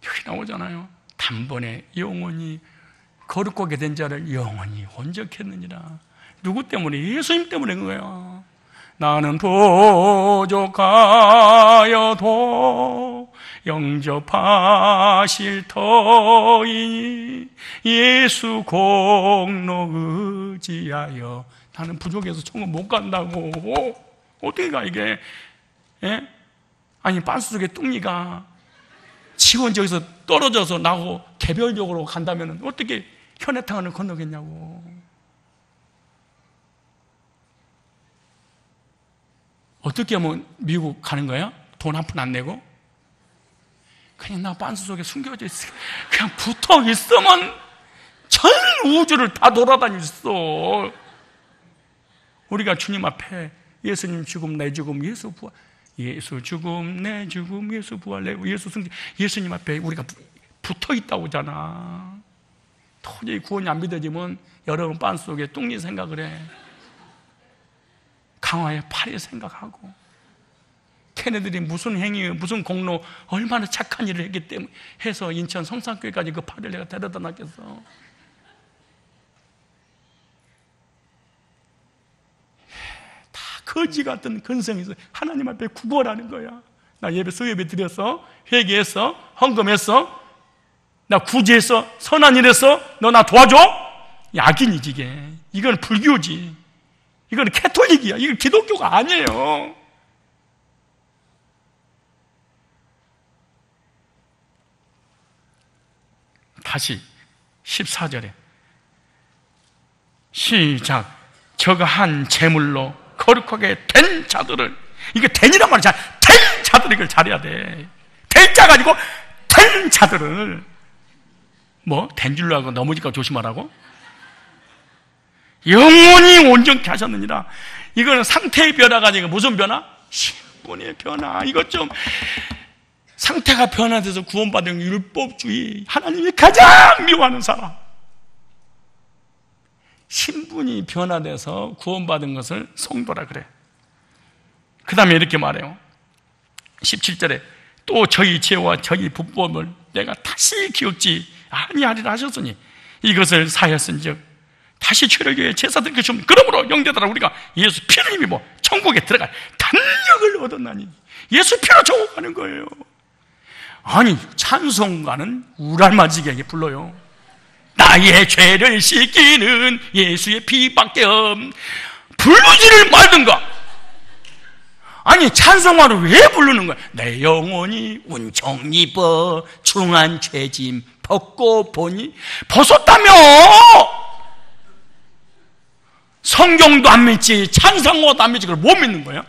여기 나오잖아요. 단번에 영원히 거룩하게 된 자를 영원히 온전했느니라. 누구 때문에? 예수님 때문에 그런 거야. 나는 부족하여도 영접하실 터이니 예수 공로 의지하여. 나는 부족해서 천국 못 간다고. 어떻게 가 이게? 예? 아니 빤스 속에 뚱니가 지원 저기서 떨어져서 나하고 개별적으로 간다면 어떻게 현해탄을 건너겠냐고. 어떻게 하면 미국 가는 거야? 돈 한 푼 안 내고? 그냥 나 빤스 속에 숨겨져 있어. 그냥 붙어 있으면 전 우주를 다 돌아다닐 수 있어. 우리가 주님 앞에 예수님 죽음 내 죽음 예수 부활, 예수 죽음 내 죽음 예수 부활 내 예수 승리, 예수님 앞에 우리가 붙어 있다고 하잖아. 도저히 구원이 안 믿어지면 여러분 빤스 속에 뚱니 생각을 해. 강화의 팔이 생각하고, 걔네들이 무슨 행위, 무슨 공로, 얼마나 착한 일을 했기 때문에 해서 인천 성산교회까지 그 팔을 내가 데려다 놨겠어. 다 거지 같은 근성에서 하나님 앞에 구걸하는 거야. 나 예배 수예배 드렸어, 회개했어, 헌금했어, 나 구제했어, 선한 일 했어, 너 나 도와줘? 약인이지 이게. 이건 불교지. 이건 캐톨릭이야. 이건 기독교가 아니에요. 다시 14절에 시작. 저가 한 제물로 거룩하게 된 자들을, 이게 된이란 말이야. 된 자들, 이걸 잘해야 돼. 된 자가 아니고 된 자들을, 뭐 된 줄로 하고 넘어질까 조심하라고? 영원히 온전케 하셨느니라. 이거는 상태의 변화가 아니고 무슨 변화? 신분의 변화. 이것 좀, 상태가 변화돼서 구원받은 율법주의, 하나님이 가장 미워하는 사람. 신분이 변화돼서 구원받은 것을 성도라 그래. 그 다음에 이렇게 말해요. 17절에 또 저희 죄와 저희 불법을 내가 다시 기억지 아니하리라 하셨으니 이것을 사하였은즉 다시 죄를 위해 제사드리게 좀, 그러므로 영되더라 우리가 예수 피를 힘입어 천국에 들어갈 탄력을 얻었나니. 예수 피로 천국 가는 거예요. 아니 찬송가는 우랄맞이게 불러요. 나의 죄를 씻기는 예수의 피밖에 부르지를 말든가. 아니 찬송가를 왜 부르는 거야? 내 영혼이 운총 입어 중한 죄짐 벗고 보니. 벗었다며. 성경도 안 믿지, 찬송가도 안 믿지, 그걸 못 믿는 거야?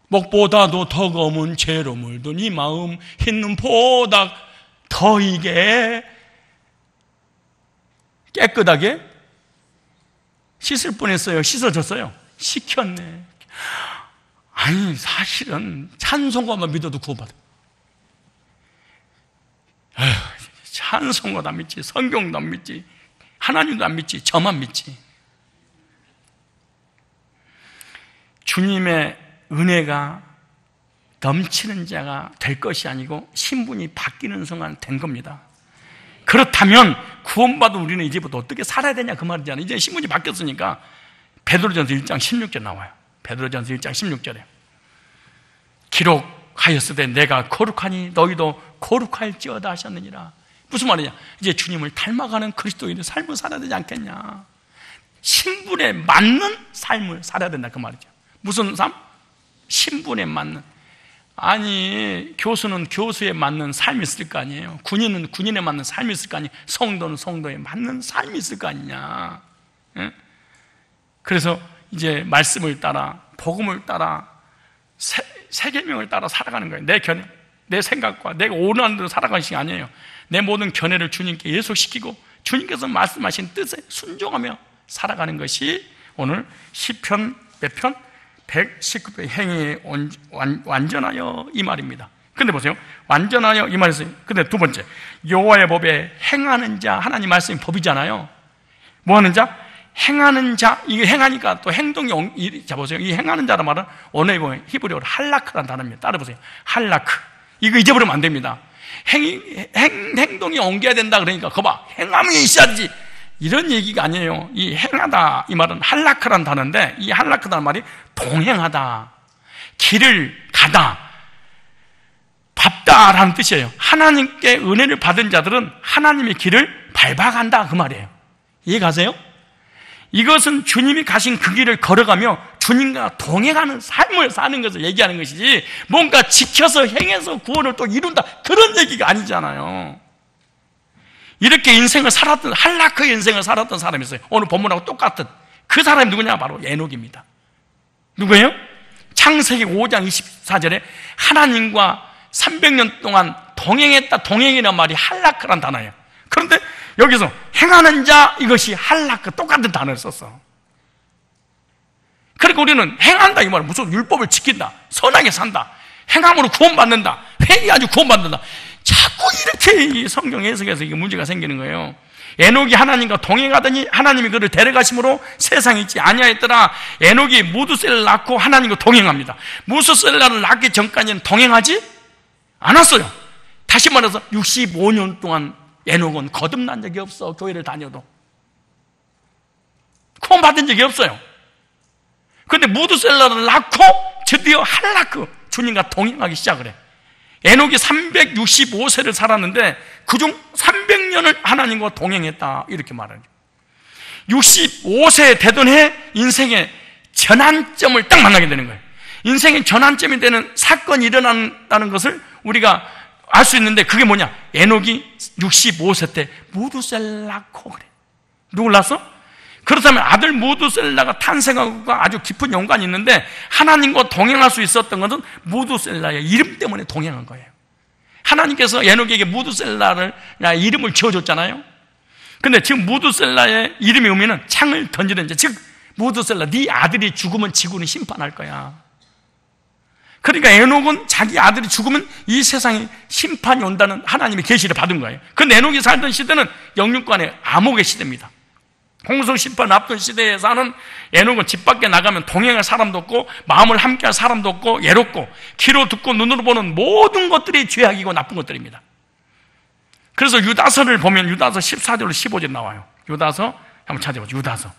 목보다도 더 검은 죄로 물든 이 마음 흰눈보다 더 이게 깨끗하게 씻을 뻔했어요? 씻어졌어요? 씻겼네. 아니 사실은 찬송가만 믿어도 구원받아. 찬송가도 안 믿지, 성경도 안 믿지, 하나님도 안 믿지, 저만 믿지. 주님의 은혜가 넘치는 자가 될 것이 아니고 신분이 바뀌는 순간 된 겁니다. 그렇다면 구원받은 우리는 이제부터 어떻게 살아야 되냐 그 말이잖아요. 이제 신분이 바뀌었으니까 베드로전서 1장 16절 나와요. 베드로전서 1장 16절에 기록하였으되 내가 거룩하니 너희도 거룩할지어다 하셨느니라. 무슨 말이냐? 이제 주님을 닮아가는 그리스도인의 삶을 살아야 되지 않겠냐. 신분에 맞는 삶을 살아야 된다 그 말이죠. 무슨 삶? 신분에 맞는. 아니 교수는 교수에 맞는 삶이 있을 거 아니에요. 군인은 군인에 맞는 삶이 있을 거 아니에요. 성도는 성도에 맞는 삶이 있을 거 아니냐. 예? 그래서 이제 말씀을 따라, 복음을 따라, 세계명을 따라 살아가는 거예요. 내 견해, 내 생각과 내가 원하는 대로 살아가는 것이 아니에요. 내 모든 견해를 주님께 예속시키고 주님께서 말씀하신 뜻에 순종하며 살아가는 것이 오늘 시편 몇 편? 119편 행위에 완전하여 이 말입니다. 근데 보세요. 완전하여 이 말에서, 근데 두 번째, 여호와의 법에 행하는 자, 하나님 말씀이 법이잖아요. 뭐 하는 자? 행하는 자. 이게 행하니까 또 행동이, 자 보세요. 이 행하는 자란 말은 언어에 보면 히브리어로 할라크라는 단어입니다. 따라보세요. 할라크. 이거 잊어버리면 안 됩니다. 행동이 옮겨야 된다 그러니까 거봐, 행함이 있어야지 이런 얘기가 아니에요. 이 행하다 이 말은 할라크라는 단어인데, 이 할라크라는 말이 동행하다, 길을 가다, 간다라는 뜻이에요. 하나님께 은혜를 받은 자들은 하나님의 길을 밟아간다 그 말이에요. 이해가세요? 이것은 주님이 가신 그 길을 걸어가며 주님과 동행하는 삶을 사는 것을 얘기하는 것이지, 뭔가 지켜서 행해서 구원을 또 이룬다 그런 얘기가 아니잖아요. 이렇게 인생을 살았던, 할라크의 인생을 살았던 사람이 있어요. 오늘 본문하고 똑같은 그 사람이 누구냐? 바로 에녹입니다. 누구예요? 창세기 5장 24절에 하나님과 300년 동안 동행했다. 동행이란 말이 할라크란 단어예요. 그런데 여기서 행하는 자, 이것이 할라크, 똑같은 단어를 썼어. 그러니까 우리는 행한다 이 말은 무슨 율법을 지킨다, 선하게 산다, 행함으로 구원받는다, 회개하지 구원받는다, 자꾸 이렇게 이 성경 해석에서 이게 문제가 생기는 거예요. 에녹이 하나님과 동행하더니 하나님이 그를 데려가심으로 세상에 있지 아니하였더라. 에녹이 무두셀을 낳고 하나님과 동행합니다. 무두셀라를 낳기 전까지는 동행하지 않았어요. 다시 말해서 65년 동안 에녹은 거듭난 적이 없어. 교회를 다녀도 구원받은 적이 없어요. 그런데 무두셀라를 낳고 드디어 할라크, 주님과 동행하기 시작을 해. 에녹이 365세를 살았는데 그중 300년을 하나님과 동행했다 이렇게 말하죠. 65세 되던 해 인생의 전환점을 딱 만나게 되는 거예요. 인생의 전환점이 되는 사건이 일어난다는 것을 우리가 알 수 있는데, 그게 뭐냐? 에녹이 65세 때 무두셀 낳고 그래. 누굴 낳았어? 그렇다면 아들 무두셀라가 탄생하고 아주 깊은 연관이 있는데, 하나님과 동행할 수 있었던 것은 무두셀라의 이름 때문에 동행한 거예요. 하나님께서 에녹에게 무두셀라를 이름을 지어줬잖아요. 근데 지금 무두셀라의 이름의 의미는 창을 던지는 자, 즉 무두셀라, 네 아들이 죽으면 지구는 심판할 거야. 그러니까 에녹은 자기 아들이 죽으면 이 세상에 심판이 온다는 하나님의 계시를 받은 거예요. 근데 에녹이 살던 시대는 영육간의 암흑의 시대입니다. 홍수 심판 앞둔 시대에 사는 에녹은 집 밖에 나가면 동행할 사람도 없고 마음을 함께할 사람도 없고 외롭고 귀로 듣고 눈으로 보는 모든 것들이 죄악이고 나쁜 것들입니다. 그래서 유다서를 보면 유다서 14절로 15절 나와요. 유다서 한번 찾아보죠. 유다서.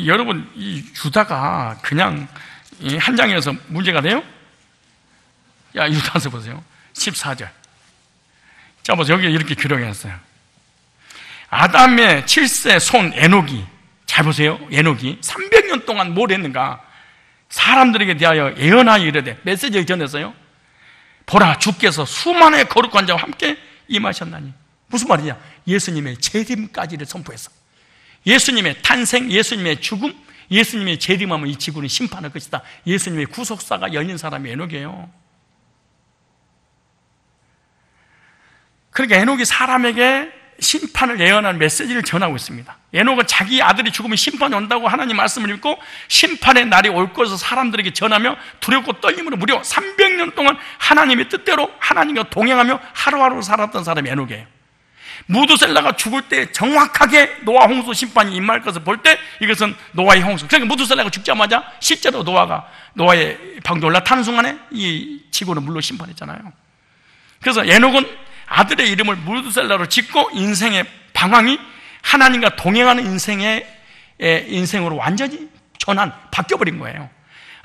여러분, 이 유다가 그냥 한 장에서 문제가 돼요? 야, 유다서 보세요. 14절. 자, 보세요. 여기 이렇게 기록했어요. 아담의 7세 손 에녹이, 잘 보세요. 에녹이 300년 동안 뭘 했는가? 사람들에게 대하여 예언하여 이르되, 메시지를 전했어요. 보라, 주께서 수만의 거룩한 자와 함께 임하셨나니. 무슨 말이냐? 예수님의 재림까지를 선포했어. 예수님의 탄생, 예수님의 죽음, 예수님의 재림하면 이 지구는 심판할 것이다. 예수님의 구속사가 열린 사람이 에녹이에요. 그러니까 에녹이 사람에게 심판을 예언하는 메시지를 전하고 있습니다. 에녹은 자기 아들이 죽으면 심판이 온다고 하나님 말씀을 읽고 심판의 날이 올 것을 사람들에게 전하며 두렵고 떨림으로 무려 300년 동안 하나님의 뜻대로 하나님과 동행하며 하루하루 살았던 사람이 에녹이에요. 무두셀라가 죽을 때 정확하게 노아 홍수 심판이 임할 것을 볼 때 이것은 노아의 홍수. 그러니까 무두셀라가 죽자마자 실제로 노아의 방도 올라타는 순간에 이 지구는 물로 심판했잖아요. 그래서 에녹은 아들의 이름을 무두셀라로 짓고 인생의 방향이 하나님과 동행하는 인생으로 완전히 바뀌어버린 거예요.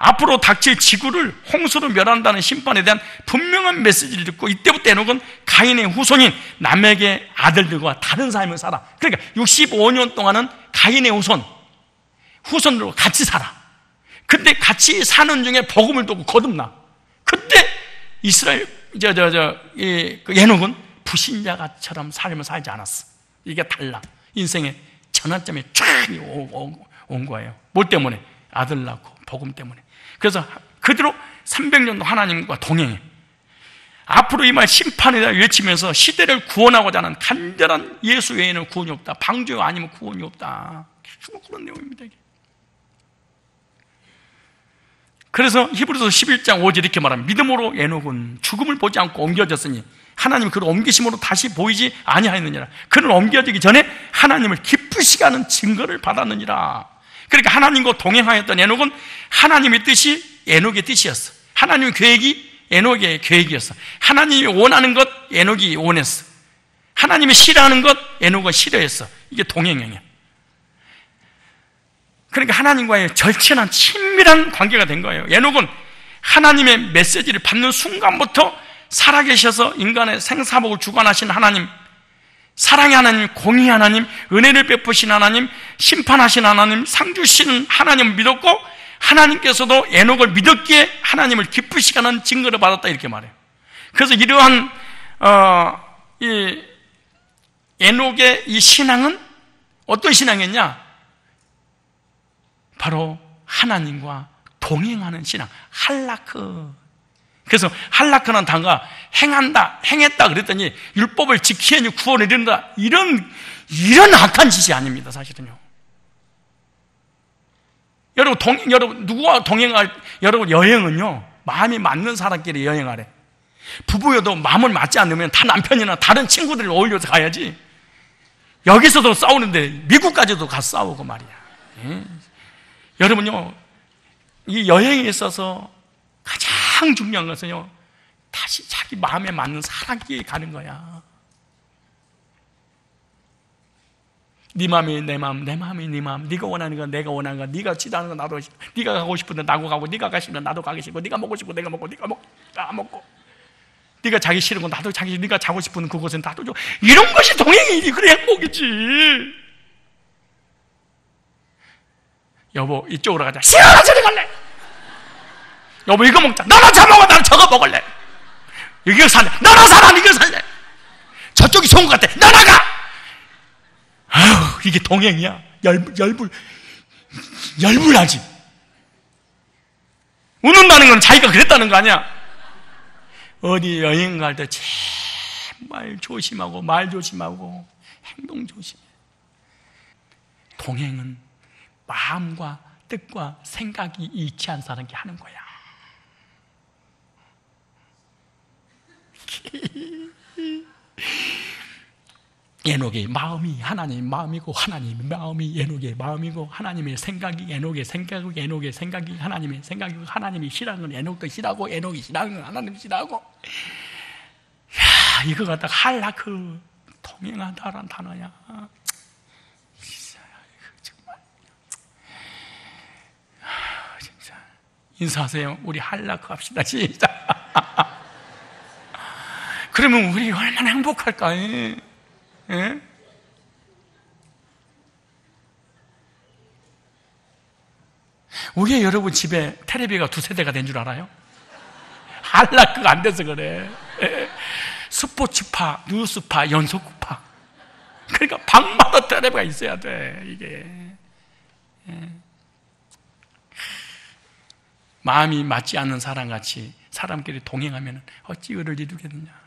앞으로 닥칠 지구를 홍수로 멸한다는 심판에 대한 분명한 메시지를 듣고, 이때부터 에녹은 가인의 후손인 남에게 아들들과 다른 삶을 살아. 그러니까 65년 동안은 가인의 후손들과 같이 살아. 근데 같이 사는 중에 복음을 듣고 거듭나. 그때 이스라엘 에녹은 불신자처럼 삶을 살지 않았어. 이게 달라. 인생의 전환점에 쫙 온 거예요. 뭘 때문에? 아들 낳고 복음 때문에. 그래서 그대로 300년도 하나님과 동행해. 앞으로 이 말 심판이다 외치면서 시대를 구원하고자 하는 간절한 예수 외에는 구원이 없다. 방주 아니면 구원이 없다. 그런 내용입니다. 이게. 그래서 히브리서 11장 5절 이렇게 말합니다. 믿음으로 에녹은 죽음을 보지 않고 옮겨졌으니 하나님 그를 옮기심으로 다시 보이지 아니하였느니라. 그는 옮겨지기 전에 하나님을 기쁘시게 하는 증거를 받았느니라. 그러니까 하나님과 동행하였던 에녹은 하나님의 뜻이 에녹의 뜻이었어. 하나님의 계획이 에녹의 계획이었어. 하나님이 원하는 것 에녹이 원했어. 하나님이 싫어하는 것 에녹은 싫어했어. 이게 동행이야. 그러니까 하나님과의 절친한 친밀한 관계가 된 거예요. 에녹은 하나님의 메시지를 받는 순간부터 살아계셔서 인간의 생사복을 주관하신 하나님, 사랑의 하나님, 공의의 하나님, 은혜를 베푸신 하나님, 심판하신 하나님, 상 주시는 하나님을 믿었고, 하나님께서도 에녹을 믿었기에 하나님을 기쁘시게 하는 증거를 받았다, 이렇게 말해요. 그래서 이러한 이 에녹의 이 신앙은 어떤 신앙이었냐? 바로 하나님과 동행하는 신앙, 할라크. 그래서 할라크는 단어가 행한다, 행했다 그랬더니 율법을 지키니 구원을 이룬다, 이런 악한 짓이 아닙니다, 사실은요. 여러분 누구와 여러분 여행은요, 마음이 맞는 사람끼리 여행하래. 부부여도 마음을 맞지 않으면 다 남편이나 다른 친구들을 어울려서 가야지. 여기서도 싸우는데 미국까지도 가서 싸우고 말이야. 여러분요, 이 여행에 있어서 가장 중요한 것은요, 다시 자기 마음에 맞는 사람끼리 가는 거야. 네 마음이 내 마음, 내 마음이 네 마음, 네가 원하는 건 내가 원하는 건, 네가 지도하는 건 나도, 네가 가고 싶은데 나도 가고, 네가 가시면 나도 가기 싫고, 네가 먹고 싶고 내가 먹고, 네가 먹고 나 먹고, 네가 자기 싫은 건 나도 자기, 네가 자고 싶은 그곳은 나도 줘. 이런 것이 동행이지. 그래 행복이지. 여보, 이쪽으로 가자. 싫어, 나 저리 갈래. 여보, 이거 먹자. 너는 저 먹어, 나는 저거 먹을래. 이거 살래. 너는 살아, 이거 살래. 저쪽이 좋은 것 같아. 너 나가. 아유, 이게 동행이야. 열불하지. 웃는다는 건 자기가 그랬다는 거 아니야. 어디 여행 갈 때 제발 조심하고, 말 조심하고, 행동 조심해. 동행은 마음과 뜻과 생각이 일치한 사람이 하는 거야. 에녹의 마음이 하나님의 마음이고, 하나님의 마음이 에녹의 마음이고, 하나님의 생각이 에녹의 생각이고, 에녹의 생각이 하나님의 생각이고, 하나님이 싫어하는 건 에녹도 싫어하고, 에녹이 싫어하는 건 하나님이 싫어하고. 야, 이거 갖다가 할라크, 동행하다라는 단어야. 정말. 진짜. 인사하세요. 우리 할라크 합시다. 시작. 그러면 우리 얼마나 행복할까? 예? 왜 여러분 집에 텔레비가 2세대가 된 줄 알아요? 할라크가 안 돼서 그래. 예? 스포츠파, 뉴스파, 연속파. 그러니까 방마다 텔레비가 있어야 돼, 이게. 예? 마음이 맞지 않는 사람같이 사람끼리 동행하면 어찌 의를 이루겠느냐.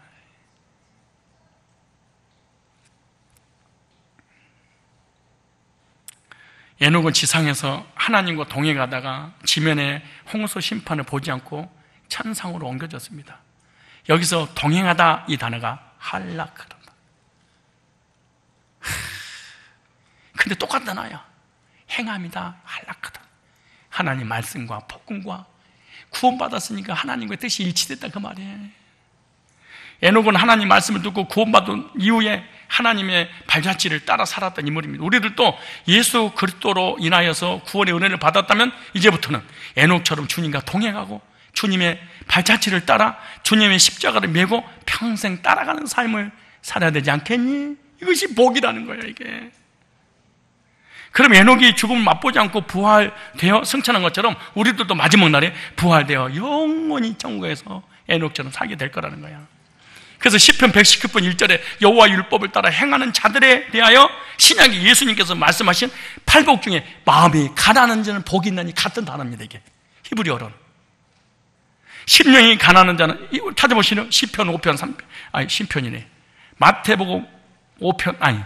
에녹은 지상에서 하나님과 동행하다가 지면에 홍수 심판을 보지 않고 천상으로 옮겨졌습니다. 여기서 동행하다, 이 단어가 할라크다. 근데 똑같은 단어야. 행함이다, 할라크다. 하나님 말씀과 복음과 구원받았으니까 하나님과 뜻이 일치됐다, 그 말이에요. 에녹은 하나님 말씀을 듣고 구원받은 이후에 하나님의 발자취를 따라 살았던 인물입니다. 우리들도 예수 그리스도로 인하여서 구원의 은혜를 받았다면 이제부터는 에녹처럼 주님과 동행하고 주님의 발자취를 따라 주님의 십자가를 메고 평생 따라가는 삶을 살아야 되지 않겠니? 이것이 복이라는 거예요, 이게. 그럼 에녹이 죽음을 맛보지 않고 부활되어 승천한 것처럼 우리들도 마지막 날에 부활되어 영원히 천국에서 에녹처럼 살게 될 거라는 거야. 그래서 시편 119편 1절에 여호와 율법을 따라 행하는 자들에 대하여 신약의 예수님께서 말씀하신 팔복 중에 마음이 가난한 자는 복이 있나니 같은 단어입니다, 이게. 히브리어로는. 심령이 가난한 자는, 찾아보시면 시편 5편 3편, 아니 시편이네. 마태복음 5편, 아니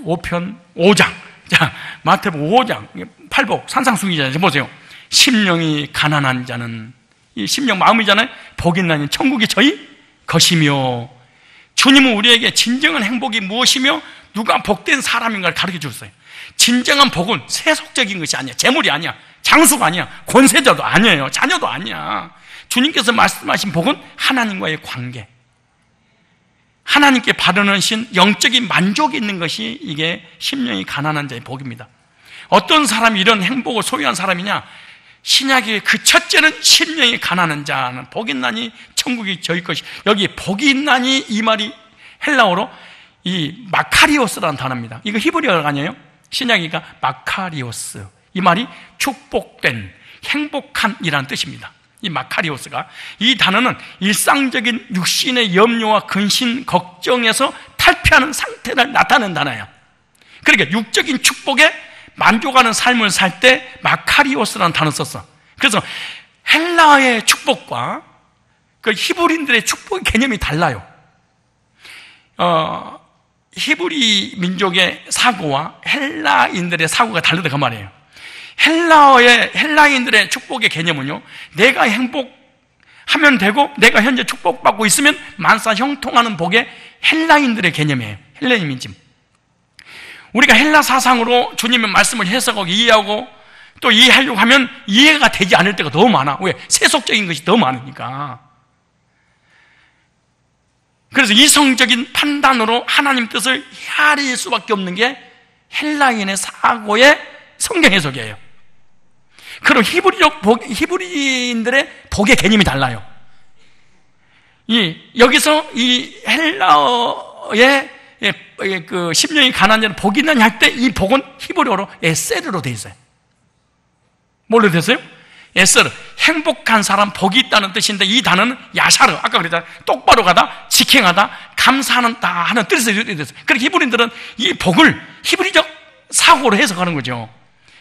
5편 5장. 자, 마태복음 5장 팔복 산상수기잖아요. 보세요. 심령이 가난한 자는, 이 심령 마음이잖아요. 복이 있나니 천국이 저희 것이며, 주님은 우리에게 진정한 행복이 무엇이며 누가 복된 사람인가를 가르쳐 주셨어요. 진정한 복은 세속적인 것이 아니야. 재물이 아니야. 장수가 아니야. 권세자도 아니에요. 자녀도 아니야. 주님께서 말씀하신 복은 하나님과의 관계, 하나님께 바라는 영적인 만족이 있는 것이 이게 심령이 가난한 자의 복입니다. 어떤 사람이 이런 행복을 소유한 사람이냐? 신약의 그 첫째는 심령이 가난한 자는 복이 있나니 천국이 저희 것이, 여기 복이 있나니 이 말이 헬라어로 이 마카리오스라는 단어입니다. 이거 히브리어가 아니에요. 신약이가 마카리오스, 이 말이 축복된, 행복한이라는 뜻입니다. 이 마카리오스가, 이 단어는 일상적인 육신의 염려와 근심, 걱정에서 탈피하는 상태를 나타내는 단어예요. 그러니까 육적인 축복에 만족하는 삶을 살 때 마카리오스라는 단어 썼어. 그래서 헬라의 축복과 그 히브리인들의 축복의 개념이 달라요. 히브리 민족의 사고와 헬라인들의 사고가 다르다 그 말이에요. 헬라인들의 축복의 개념은요, 내가 행복하면 되고 내가 현재 축복받고 있으면 만사 형통하는 복의 헬라인들의 개념이에요. 헬레니즘. 우리가 헬라 사상으로 주님의 말씀을 해석하고 이해하고 또 이해하려고 하면 이해가 되지 않을 때가 너무 많아. 왜? 세속적인 것이 너무 많으니까. 그래서 이성적인 판단으로 하나님 뜻을 헤아릴 수밖에 없는 게 헬라인의 사고의 성경 해석이에요. 그럼 히브리인들의 복의 개념이 달라요. 여기서 이 헬라어의 그 심령이 가난한 자는 복이 있나니 할 때 이 복은 히브리어로 에세르로 되어 있어요. 뭘로 되어 있어요? 에세르, 행복한 사람, 복이 있다는 뜻인데 이 단어는 야샤르, 아까 그랬잖아요. 똑바로 가다, 직행하다, 감사하다 하는 뜻에서 되어 있어요. 그러니까 히브리인들은 이 복을 히브리적 사고로 해석하는 거죠.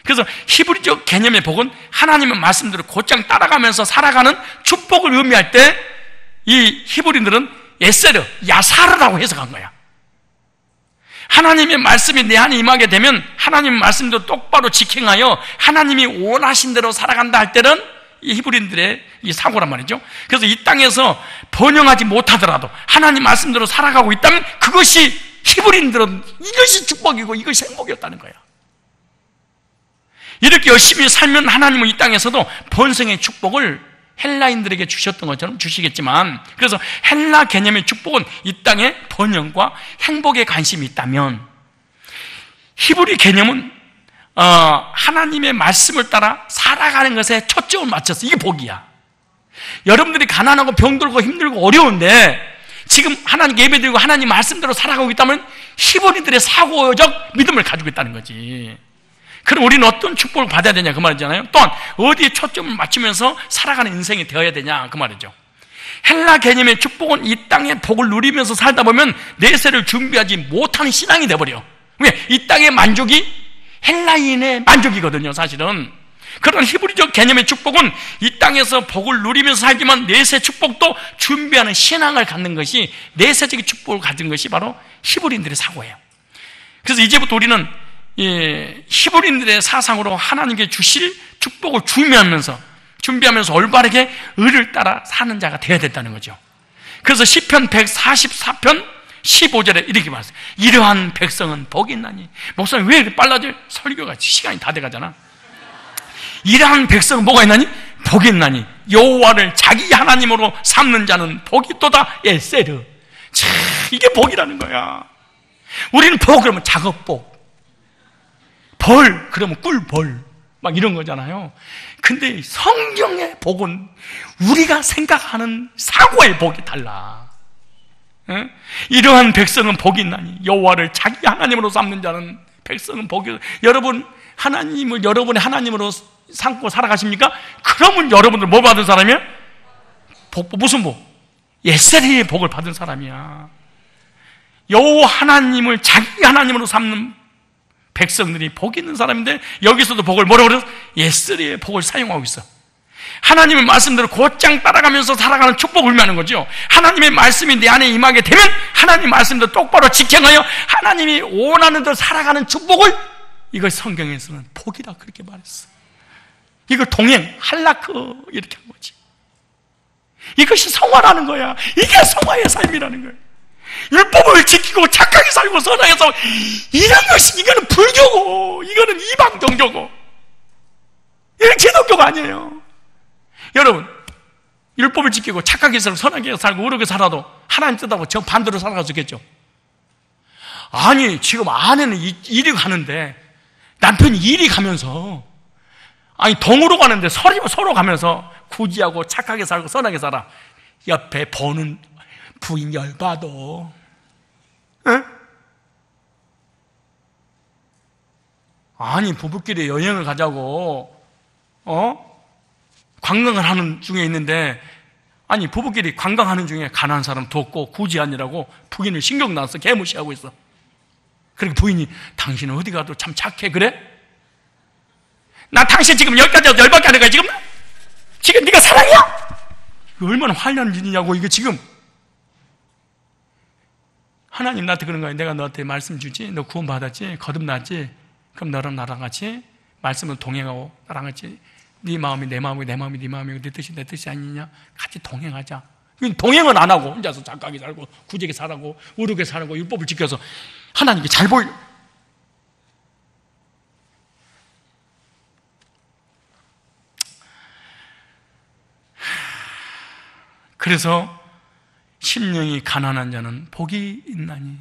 그래서 히브리적 개념의 복은 하나님의 말씀대로 곧장 따라가면서 살아가는 축복을 의미할 때 이 히브리인들은 에세르, 야사르라고 해석한 거야. 하나님의 말씀이 내 안에 임하게 되면 하나님의 말씀대로 똑바로 직행하여 하나님이 원하신 대로 살아간다 할 때는 이 히브리인들의 이 사고란 말이죠. 그래서 이 땅에서 번영하지 못하더라도 하나님 말씀대로 살아가고 있다면 그것이 히브리인들은 이것이 축복이고 이것이 행복이었다는 거야. 이렇게 열심히 살면 하나님은 이 땅에서도 번성의 축복을 헬라인들에게 주셨던 것처럼 주시겠지만, 그래서 헬라 개념의 축복은 이 땅에 번영과 행복에 관심이 있다면, 히브리 개념은 하나님의 말씀을 따라 살아가는 것에 초점을 맞춰서 이게 복이야. 여러분들이 가난하고 병들고 힘들고 어려운데 지금 하나님께 예배드리고 하나님 말씀대로 살아가고 있다면 히브리들의 사고적 믿음을 가지고 있다는 거지. 그럼 우리는 어떤 축복을 받아야 되냐 그 말이잖아요. 또한 어디에 초점을 맞추면서 살아가는 인생이 되어야 되냐 그 말이죠. 헬라 개념의 축복은 이 땅의 복을 누리면서 살다 보면 내세를 준비하지 못하는 신앙이 돼버려. 왜? 이 땅의 만족이 헬라인의 만족이거든요 사실은. 그런 히브리적 개념의 축복은 이 땅에서 복을 누리면서 살지만 내세 축복도 준비하는 신앙을 갖는 것이, 내세적인 축복을 가진 것이 바로 히브리인들의 사고예요. 그래서 이제부터 우리는 히브리인들의 사상으로 하나님께 주실 축복을 준비하면서 올바르게 의를 따라 사는 자가 되어야 된다는 거죠. 그래서 시편 144편 15절에 이렇게 말했어요. 이러한 백성은 복이 있나니. 목사님 왜 이렇게 빨라져요? 설교가 시간이 다 돼가잖아. 이러한 백성은 뭐가 있나니? 복이 있나니 여호와를 자기 하나님으로 삼는 자는 복이 있도다. 에세르. 참, 이게 복이라는 거야. 우리는 복 그러면 작업복, 벌 그러면 꿀벌 막 이런 거잖아요. 근데 성경의 복은 우리가 생각하는 사고의 복이 달라. 에? 이러한 백성은 복이 있나니 여호와를 자기 하나님으로 삼는 자는 백성은 복이. 여러분 하나님을 여러분의 하나님으로 삼고 살아가십니까? 그러면 여러분들 뭐 받은 사람이야? 복, 무슨 복? 에세르의 복을 받은 사람이야. 여호와 하나님을 자기 하나님으로 삼는 백성들이 복이 있는 사람인데, 여기서도 복을 뭐라고 그래서? 에세르의 복을 사용하고 있어. 하나님의 말씀대로 곧장 따라가면서 살아가는 축복을 의미하는 거죠. 하나님의 말씀이 내 안에 임하게 되면 하나님 말씀대로 똑바로 직행하여 하나님이 원하는 대로 살아가는 축복을, 이걸 성경에서는 복이다 그렇게 말했어. 이걸 동행, 할라크 이렇게 한 거지. 이것이 성화라는 거야. 이게 성화의 삶이라는 거야. 율법을 지키고 착하게 살고 선하게서 이런 것이, 이거는 불교고 이거는 이방 종교고 이건 기독교가 아니에요. 여러분 율법을 지키고 착하게 살고 선하게 살고 의롭게 살아도 하나님 뜻하고 정반대로 살아갈 수 있겠죠? 아니 지금 아내는 일이 가는데 남편이 일이 가면서 아니 동으로 가는데 서로 가면서 구지하고 착하게 살고 선하게 살아. 옆에 보는 부인 열받어. 응? 아니 부부끼리 여행을 가자고 관광을 하는 중에 있는데, 아니 부부끼리 관광하는 중에 가난한 사람 돕고 구지하느라고 부인을 신경 나서 개무시하고 있어. 그리고 부인이 당신은 어디 가도 참 착해. 그래? 나 당신 지금 여기까지 와서 열받게 하는 거야 지금? 지금 네가 사랑이야? 이거 얼마나 화나는 일이냐고. 이거 지금 하나님 나한테 그런 거야. 내가 너한테 말씀 주지, 너 구원 받았지, 거듭났지, 그럼 너랑 나랑 같이 말씀을 동행하고 나랑 같이 네 마음이 내 마음이고 내 마음이 네 마음이고 네 뜻이 내 뜻이 아니냐, 같이 동행하자. 동행은 안 하고 혼자서 착하게 살고 구제게 살고 의롭게 살고 율법을 지켜서 하나님께 잘 보이려. 그래서 심령이 가난한 자는 복이 있나니,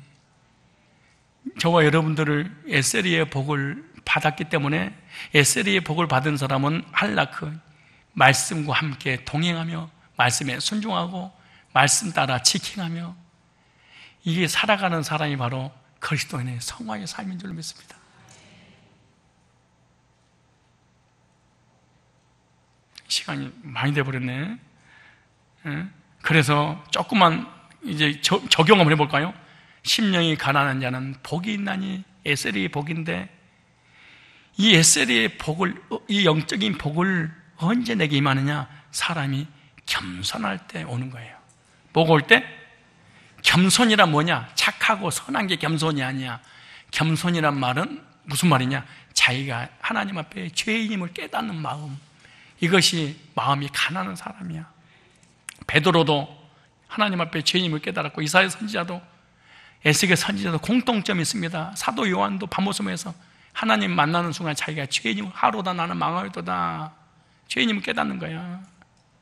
저와 여러분들을 에세리의 복을 받았기 때문에, 에세리의 복을 받은 사람은 할라크 말씀과 함께 동행하며 말씀에 순종하고 말씀 따라 지킹하며 이게 살아가는 사람이 바로 그리스도인의 성화의 삶인 줄 믿습니다. 시간이 많이 돼버렸네. 그래서 조금만 이제 적용 한번 해볼까요? 심령이 가난한 자는 복이 있나니, 에세리의 복인데, 이 에세리의 복을, 이 영적인 복을 언제 내게 임하느냐? 사람이 겸손할 때 오는 거예요. 뭐가 올 때? 겸손이란 뭐냐? 착하고 선한 게 겸손이 아니야. 겸손이란 말은 무슨 말이냐? 자기가 하나님 앞에 죄인임을 깨닫는 마음, 이것이 마음이 가난한 사람이야. 베드로도 하나님 앞에 죄인임을 깨달았고, 이사야 선지자도, 에스겔 선지자도 공통점이 있습니다. 사도 요한도 밤모섬에서 하나님 만나는 순간 자기가 죄인임을, 하루다 나는 망하였도다, 죄인임을 깨닫는 거야.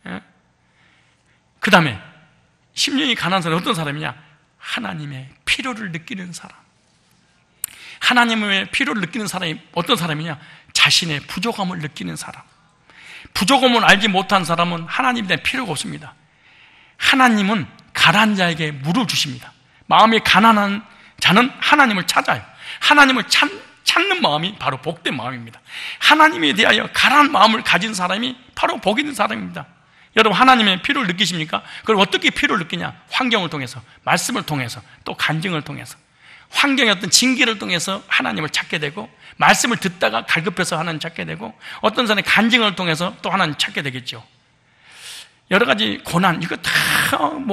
예? 그 다음에 심령이 가난한 사람은 어떤 사람이냐? 하나님의 필요를 느끼는 사람. 하나님의 필요를 느끼는 사람이 어떤 사람이냐? 자신의 부족함을 느끼는 사람. 부족함을 알지 못한 사람은 하나님에 대한 필요가 없습니다. 하나님은 가난한 자에게 물을 주십니다. 마음이 가난한 자는 하나님을 찾아요. 하나님을 찾는 마음이 바로 복된 마음입니다. 하나님에 대하여 가난한 마음을 가진 사람이 바로 복 있는 사람입니다. 여러분, 하나님의 필요를 느끼십니까? 그걸 어떻게 필요를 느끼냐? 환경을 통해서, 말씀을 통해서, 또 간증을 통해서, 환경의 어떤 징계를 통해서 하나님을 찾게 되고, 말씀을 듣다가 갈급해서 하나님 찾게 되고, 어떤 사람의 간증을 통해서 또 하나님 찾게 되겠죠. 여러 가지 고난, 이거 다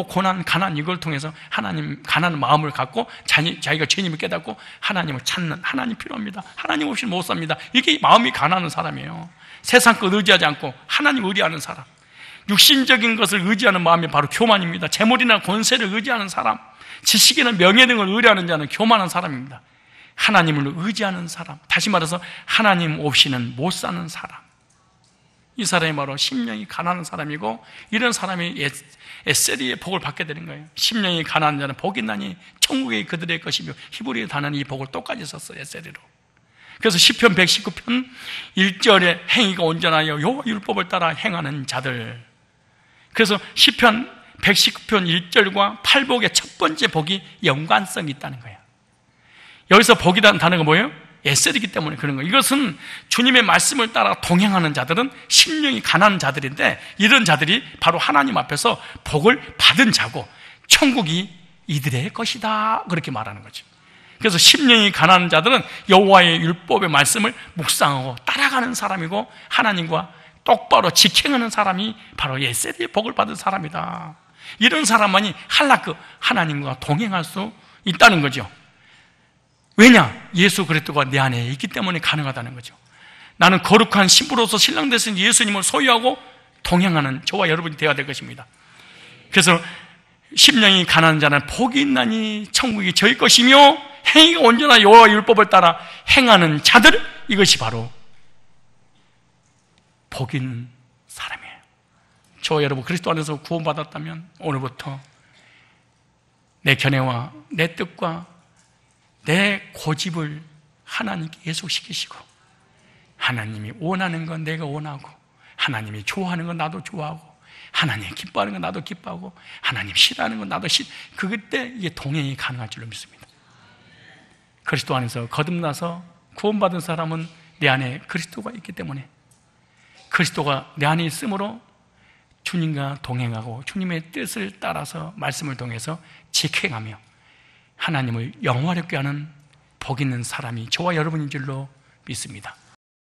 고난, 가난, 이걸 통해서 하나님, 가난한 마음을 갖고 자기가 죄인임을 깨닫고 하나님을 찾는, 하나님 필요합니다. 하나님 없이는 못 삽니다. 이게 마음이 가난한 사람이에요. 세상 것 의지하지 않고 하나님 의지하는 사람. 육신적인 것을 의지하는 마음이 바로 교만입니다. 재물이나 권세를 의지하는 사람, 지식이나 명예 등을 의뢰하는 자는 교만한 사람입니다. 하나님을 의지하는 사람, 다시 말해서 하나님 없이는 못 사는 사람, 이 사람이 바로 심령이 가난한 사람이고, 이런 사람이 에세리의 복을 받게 되는 거예요. 심령이 가난한 자는 복이 있나니 천국이 그들의 것이며, 히브리어 단어는 이 복을 똑같이 썼어요, 에세리로. 그래서 시편 119편 1절에 행위가 온전하여 여호와 율법을 따라 행하는 자들. 그래서 시편 119편 1절과 팔복의 첫 번째 복이 연관성이 있다는 거예요. 여기서 복이라는 단어가 뭐예요? 에셀이기 때문에 그런 거예요. 이것은 주님의 말씀을 따라 동행하는 자들은 심령이 가난한 자들인데, 이런 자들이 바로 하나님 앞에서 복을 받은 자고 천국이 이들의 것이다, 그렇게 말하는 거죠. 그래서 심령이 가난한 자들은 여호와의 율법의 말씀을 묵상하고 따라가는 사람이고, 하나님과 똑바로 직행하는 사람이 바로 에셀의 복을 받은 사람이다. 이런 사람만이 할라크, 하나님과 동행할 수 있다는 거죠. 왜냐? 예수 그리스도가 내 안에 있기 때문에 가능하다는 거죠. 나는 거룩한 신부로서 신랑 되신 예수님을 소유하고 동행하는 저와 여러분이 되어야 될 것입니다. 그래서 심령이 가난한 자는 복이 있나니 천국이 저희 것이며, 행위가 온전한 여호와 율법을 따라 행하는 자들, 이것이 바로 복 있는 사람이에요. 저와 여러분 그리스도 안에서 구원받았다면 오늘부터 내 견해와 내 뜻과 내 고집을 하나님께 예속시키시고, 하나님이 원하는 건 내가 원하고, 하나님이 좋아하는 건 나도 좋아하고, 하나님이 기뻐하는 건 나도 기뻐하고, 하나님 싫어하는 건 나도 그때 이게 동행이 가능할 줄로 믿습니다. 그리스도 안에서 거듭나서 구원받은 사람은 내 안에 그리스도가 있기 때문에, 그리스도가 내 안에 있으므로 주님과 동행하고 주님의 뜻을 따라서 말씀을 통해서 직행하며 하나님을 영화롭게 하는 복 있는 사람이 저와 여러분인 줄로 믿습니다.